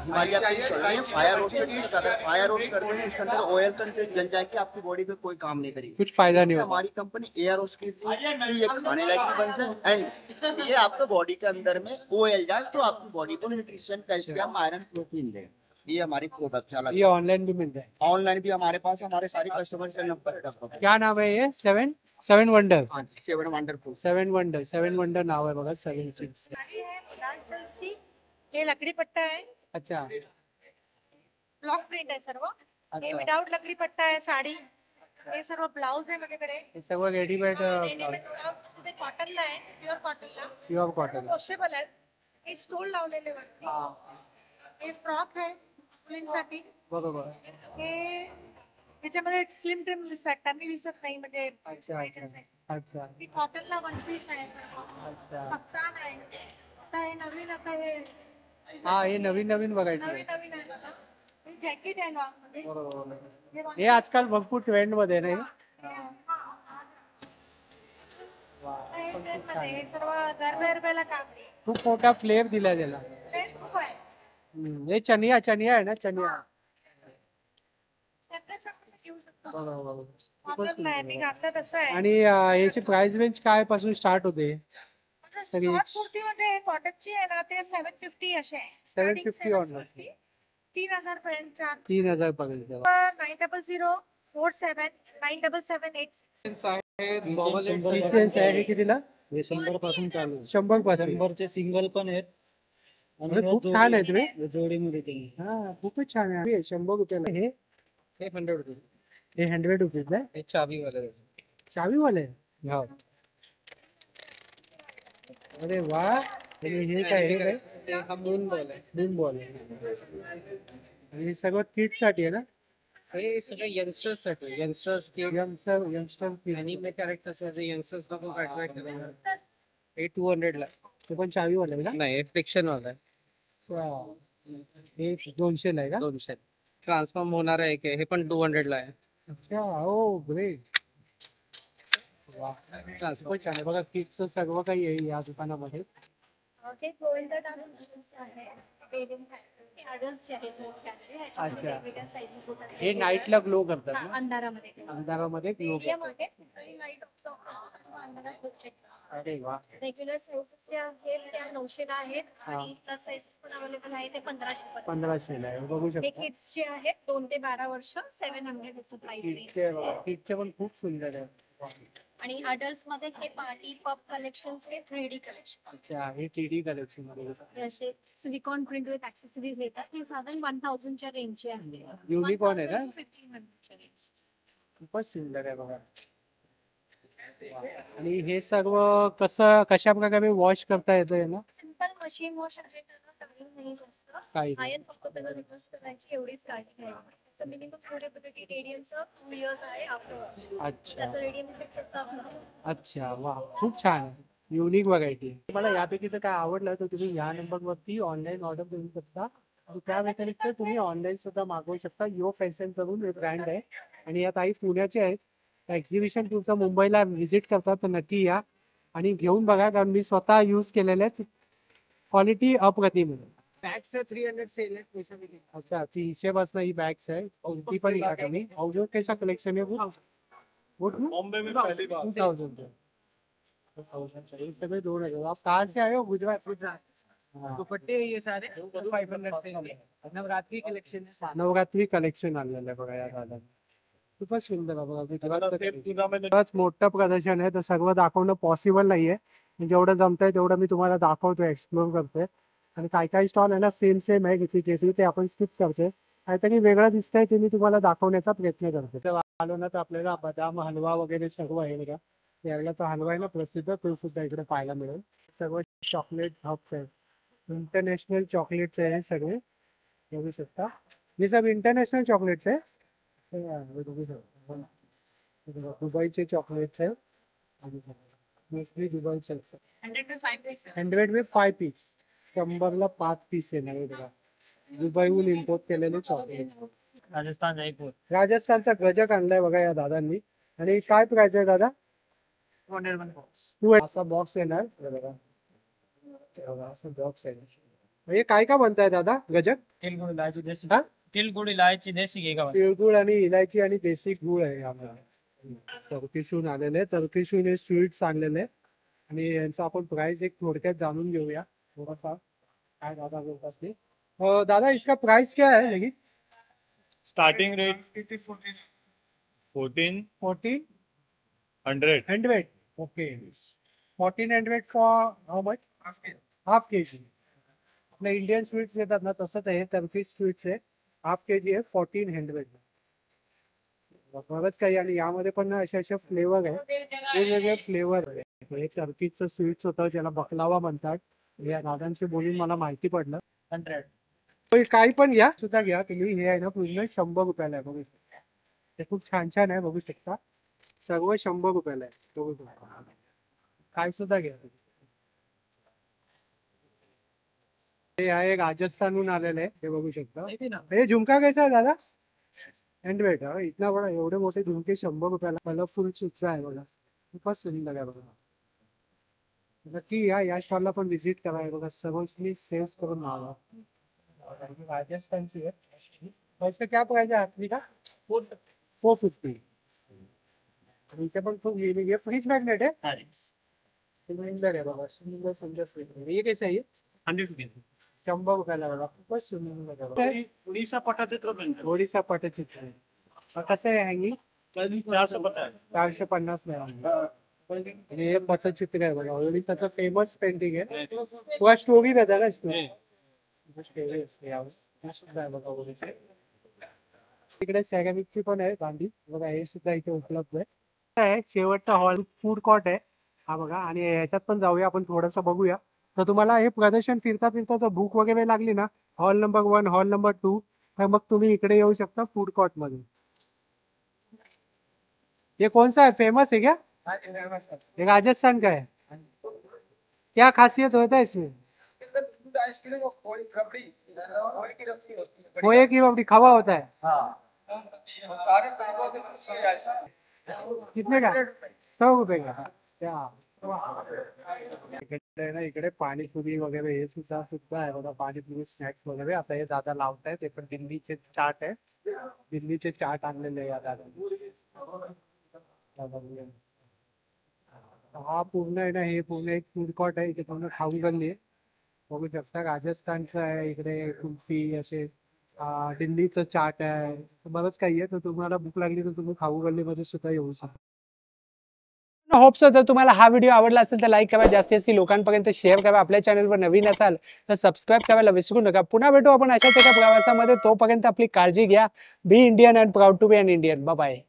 हिमालय की चल रही है फायर रोस्टेड की, अगर फायर रोस्ट करते हैं इसके अंदर ऑयल कंटेंट जल जाएगी, आपकी बॉडी पे कोई काम नहीं करेगी, कुछ फायदा नहीं इसमें होगा। हमारी कंपनी एयर रोस्ट की थी, ये खाने लायक भी बन जाए एंड ये आपके बॉडी के अंदर में ऑयल जाए तो आपकी बॉडी को न्यूट्रिशन, कैल्शियम, आयरन, प्रोटीन दे। ये हमारी प्रोडक्ट है। ये ऑनलाइन भी मिलता है? ऑनलाइन भी हमारे पास है, हमारे सारे कस्टमर का नंबर है। क्या नाम है ये? सेवन वंडर? हाँ जी, 7 वंडरफुल। 7 वंडर नाव आहे बघा 7 स्वीट्स। हे लकडी पट्टा आहे, अच्छा ब्लॉक प्रिंट आहे सर्व। हे अच्छा, विदाउट लकडी पट्टा आहे साडी। हे सर्व ब्लाउज आहे माझ्याकडे। हे सगळं रेडीमेड ते कॉटनला आहे, प्युअर कॉटनला, प्युअर कॉटन। वॉशेबल आहे। हे स्टोल लावलेले वरती। हे फ्रॉक आहे मुलींसाठी। बरोबर। हे ह्याच्यामध्ये स्लिम ट्रिम दिसतात, कमी दिसत नाही, म्हणजे अच्छा अच्छा अच्छा ही कॉटनला वन पीस आहे सर्व। अच्छा। कप्तान आहे। आता हे नवीन, आता हे हा हे नवीन नवीन व्हरायटी आहे। नवीन आहे बघा। हे जॅकेट आहे ना मध्ये। बरोबर। हे आजकाल भरपूर ट्रेंड मध्ये आहे ना हे सर्व गरबेला काम आहे। खूप मोठा फ्लेवर दिला त्याला। हे खूप आहे। हे चनिया आहे ना, चनिया? टेम्परेचर घेऊ शकतो। बरोबर। वापरला आहे मी, घातला तसा आहे। आणि याची प्राइस रेंज काय पासून स्टार्ट होते? शॉर्ट कुर्तीमध्ये कॉटनची आहे ना, ते 750 असे आहे। 750 ऑनलाइन, 3000 पर्यंत 3000 पर्यंत। 9004479778 आहे हे कितीला? हे 100 पासून चालू आहे। 100 पासून? 100चे सिंगल पण आहेत अरे खूप छान आहे तुम्ही जोडीमध्ये ते। हा खूपच छान आहे। 100 रुपयाला हे 100 रुपीज। हे 100 रुपीज आहे। हे चाबी वाले। चावी वाले? हो। अरे वा। हे काय? हा मून बॉल आहे। मून बॉल आहे। आणि हे सगळं किट साठी आहे ना? हे सगळे यंगस्टर्स साठी, यंगस्टर्स यंगस्टर एनिमे कॅरेक्टर्स मध्ये यंगस्टर्स लोक अट्रॅक्ट करतात। हे 200 ला। ते पण चावी वाले का? नाही, हे फ्रिक्शन वाला आहे। हे 200 ला आहे का? 200 ट्रान्सफॉर्म होणार आहे की, हे पण 200 ला आहे। अच्छा, ओ ग्रेट। वा, खूपच छान आहे बघा। किटचं सर्व काही आहे या दुकानामध्ये। ते गोल्डन अडल्ट्स आहे, बेबिंग अडल्ट्स आहेत मोठ्याचे, ह्याच्यामध्ये वेगवेगळ्या साइजेस आहेत। हे नाईटला ग्लो करतात ना? अंधारामध्ये ग्लो मीडियम आहे आणि लाईट ऑप्शन अंधारात होते। अरे वा। रेग्युलर साइजेस जे आहेत त्या 900 ला आहेत आणि प्लस साइजेस पण अवेलेबल आहे, ते 1500 पर्यंत। 1500 ला आहे, बघू हे शकता। किड्स जे आहेत 2 ते 12 वर्ष 700 चं प्राइस रेंज। किटचे पण खूप सुंदर आहे। आणि अडल्ट्स मध्ये हे पार्टी पप कलेक्शन्स हे 3D कलेक्शन। अच्छा, हे 3D कलेक्शन मध्ये हे असे सिलिकॉन प्रिंट विथ ऍक्सेसरीज येतात। हे साधारण 1000 च्या रेंजचे आहे। युनिकॉर्न आहे ना? 1500 च्या रेंज। खूपच सुंदर आहे बघा। आणि हे सर्व कशा प्रकारे वॉश करता येतं ना? सिंपल मशीन वॉश आहे, त्याला टाइम नाही जास्त। काही आयन फक्त त्याला रिक्वेस्ट करायची, एवढीच काळजी घ्यायची। त्याचं मिनिमम ड्युरेबिलिटी रेडियनचं 2 इयर्स आहे आफ्टर। अच्छा त्याचं रेडियन इफेक्ट तसा असणार। अच्छा, वा खूप छान आहे। युनिक व्हरायटी आहे। तुम्हाला यापैकी तर काय आवडलं तर तुम्ही या नंबरवरती ऑनलाईन ऑर्डर करू शकता। आणि त्या व्यतिरिक्त तुम्ही ऑनलाईन सुद्धा मागवू शकता। यो फॅशन करून ब्रँड आहे आणि या ताई पुण्याचे आहेत। एक्झिबिशन तुमचं मुंबईला व्हिजिट करतात तर नक्की या आणि घेऊन बघा, कारण मी स्वतः यूज केलेल्याच, क्वालिटी अप्रतिम आहे। बॅग्स 300 सेल आहे पैसे। अच्छा, 300 पासून ही बॅग्स आहे, कोणती पण घ्या तुम्ही। और कैसा कलेक्शन है वो? बॉम्बे में पहली बार। 2000 ये सभी 2000। आप कहाँ से आए हो? गुजरात? दुपट्टे ये सारे 500 से नवरात्रि कलेक्शन है। नवरात्री कलेक्शन आलेलं आहे बघा या दादा। खूपच सुंदर आहे बघा। बरंच मोठं प्रदर्शन आहे, तर सर्व दाखवणं पॉसिबल नाहीये। जेवढं जमतंय तेवढं मी तुम्हाला दाखवतोय, एक्सप्लोर करतोय। आणि काय काय स्टॉल आहे ना सेम आहे, किती ते आपण स्किप करतोय। काहीतरी वेगळं दिसतंय ते मी तुम्हाला दाखवण्याचा प्रयत्न करतोय। आलो ना तर आपल्याला बदाम हलवा वगैरे सर्व आहे बघा। केरळचा हलवा आहे ना प्रसिद्ध, तो सुद्धा इकडे पाहायला मिळेल। सर्व चॉकलेट हब्स आहेत, इंटरनॅशनल चॉकलेट्स आहे सगळे, बघू शकता। हे सब इंटरनॅशनल चॉकलेट्स आहे। दुबईचे चॉकलेट्स आहे, मोस्टली दुबईचे। 100 में 5 पीस, 100ला 5 पीस येणार आहे बघा। दुबईहून इम्पोर्ट केलेले चॉकलेट। राजस्थान जयपूर। राजस्थानचा गजक आणलाय बघा या दादांनी। आणि काय प्राइस आहे दादा? 201 बॉक्स। असा बॉक्स येणार बघा। असं बॉक्स आहे. हे काय काय बनताय दादा गजक? तिलगुड़ इलायची देसी हा? तिलगुड़ इलायची देसी घी का तिळगुळ आणि इलायची आणि बेसिक गुळ आहे यामध्ये. टर्कीशहून आलेले, टर्कीशहून हे स्वीट्स आणलेले आणि यांचं आपण प्राइस एक थोडक्यात जाणून घेऊया थोडाफार काय दादा बोलतात ते. दादा इसका प्राइस क्या है लेकिन? Starting rate 1400 100. Okay 1400 for how much? Half KG. आपल्या इंडियन स्वीट्स येतात ना तसंच आहे, टर्किश स्वीट्स आहे. हाफ केजी आहे 1400. बरंच काही आणि यामध्ये पण असे असे फ्लेवर आहे, वेगवेगळे फ्लेवर आहे. हे टर्कीचं स्वीट्स होतं ज्याला बकलावा म्हणतात. या दादांशी बोलून मला माहिती पडलं. 100 काही पण घ्या सुद्धा घ्या तुम्ही. हे आहे ना पूर्ण 100 रुपयाला आहे. बघू शकता ते खूप छान छान आहे. बघू शकता सर्व 100 रुपयाला आहे. बघू शकता काय सुद्धा घ्या तुम्ही. हे आहे राजस्थानहून आलेलं आहे. हे बघू शकता. हे झुमका कैसा आहे दादा? 100. इतना बडा एवढे मोठे झुमके 100 रुपयाला. कलरफुल सुद्धा आहे बघा, खूपच सुंदर आहे बघा. नक्की या स्टॉलला पण व्हिजिट करा. बघा सर्वस्वी सेल्स करून मागा. राजस्थानची आहे. इसका क्या प्राइस है आपकी का? 450. इथे पण खूप ये फ्रिज मैग्नेट है. सुंदर आहे बघा, सुंदर सुंदर फ्रिज. ये कैसे आहे? 100 रुपयाला बघा, खूपच सुंदर आहे. उड़ीसा पटचित्र बनतं. ओडिसा पटचित्र आहे. कसं आहे हँगिंग? 450 आणि हे पटचित्र आहे बघा. ओडिसाचं फेमस पेंटिंग आहे. पुरा स्टोरी रहता ना इसमें. स्टोरी असते यावर सुद्धा आहे बघा ओडिसा. तिकडे सॅरामिकची पण आहे भांडी बघा. हे सुद्धा इथे उपलब्ध आहे. शेवटचा हॉल फूड कोर्ट आहे हा बघा. आणि याच्यात पण जाऊया आपण थोडंसं बघूया. तर तुम्हाला हे प्रदर्शन फिरता फिरता जर भूक वगैरे लागली ना, हॉल नंबर 1 हॉल नंबर 2 तर मग तुम्ही इकडे येऊ शकता फूड कोर्ट मध्ये. ये कौन सा है, फेमस है क्या? ये राजस्थान का है. क्या खासियत होता है इसमें? खोए की रबड़ी खवा होता है. कितने का? 100 रुपये का. क्या इकडे ना इकडे पाणीपुरी वगैरे हे सुद्धा आहे बघा. पाणीपुरी स्नॅक्स वगैरे. आता हे दादा लावतायत. ते पण दिल्लीचे चाट आहे. दिल्लीचे चाट आणलेले आहे या दादा. हा पूर्ण आहे ना, हे पूर्ण एक फूड कोर्ट आहे. इथे पूर्ण खाऊ गल्ली आहे. बघू शकता राजस्थानचं आहे. इकडे कुल्फी असे दिल्लीचं चाट आहे. बरंच काही आहे. तर तुम्हाला भूक लागली तर तुम्ही खाऊ गल्लीमध्ये सुद्धा येऊ शकता. होप सो जर तुम्हाला हा व्हिडिओ आवडला असेल तर लाईक करा, जास्तीत लोकांपर्यंत शेअर करा. आपल्या चॅनलवर नवीन असाल तर सबस्क्राईब करायला विसरू नका. पुन्हा भेटू आपण अशाच एका प्रवासामध्ये. तोपर्यंत आपली काळजी घ्या. Be Indian and proud to be an Indian. Bye bye.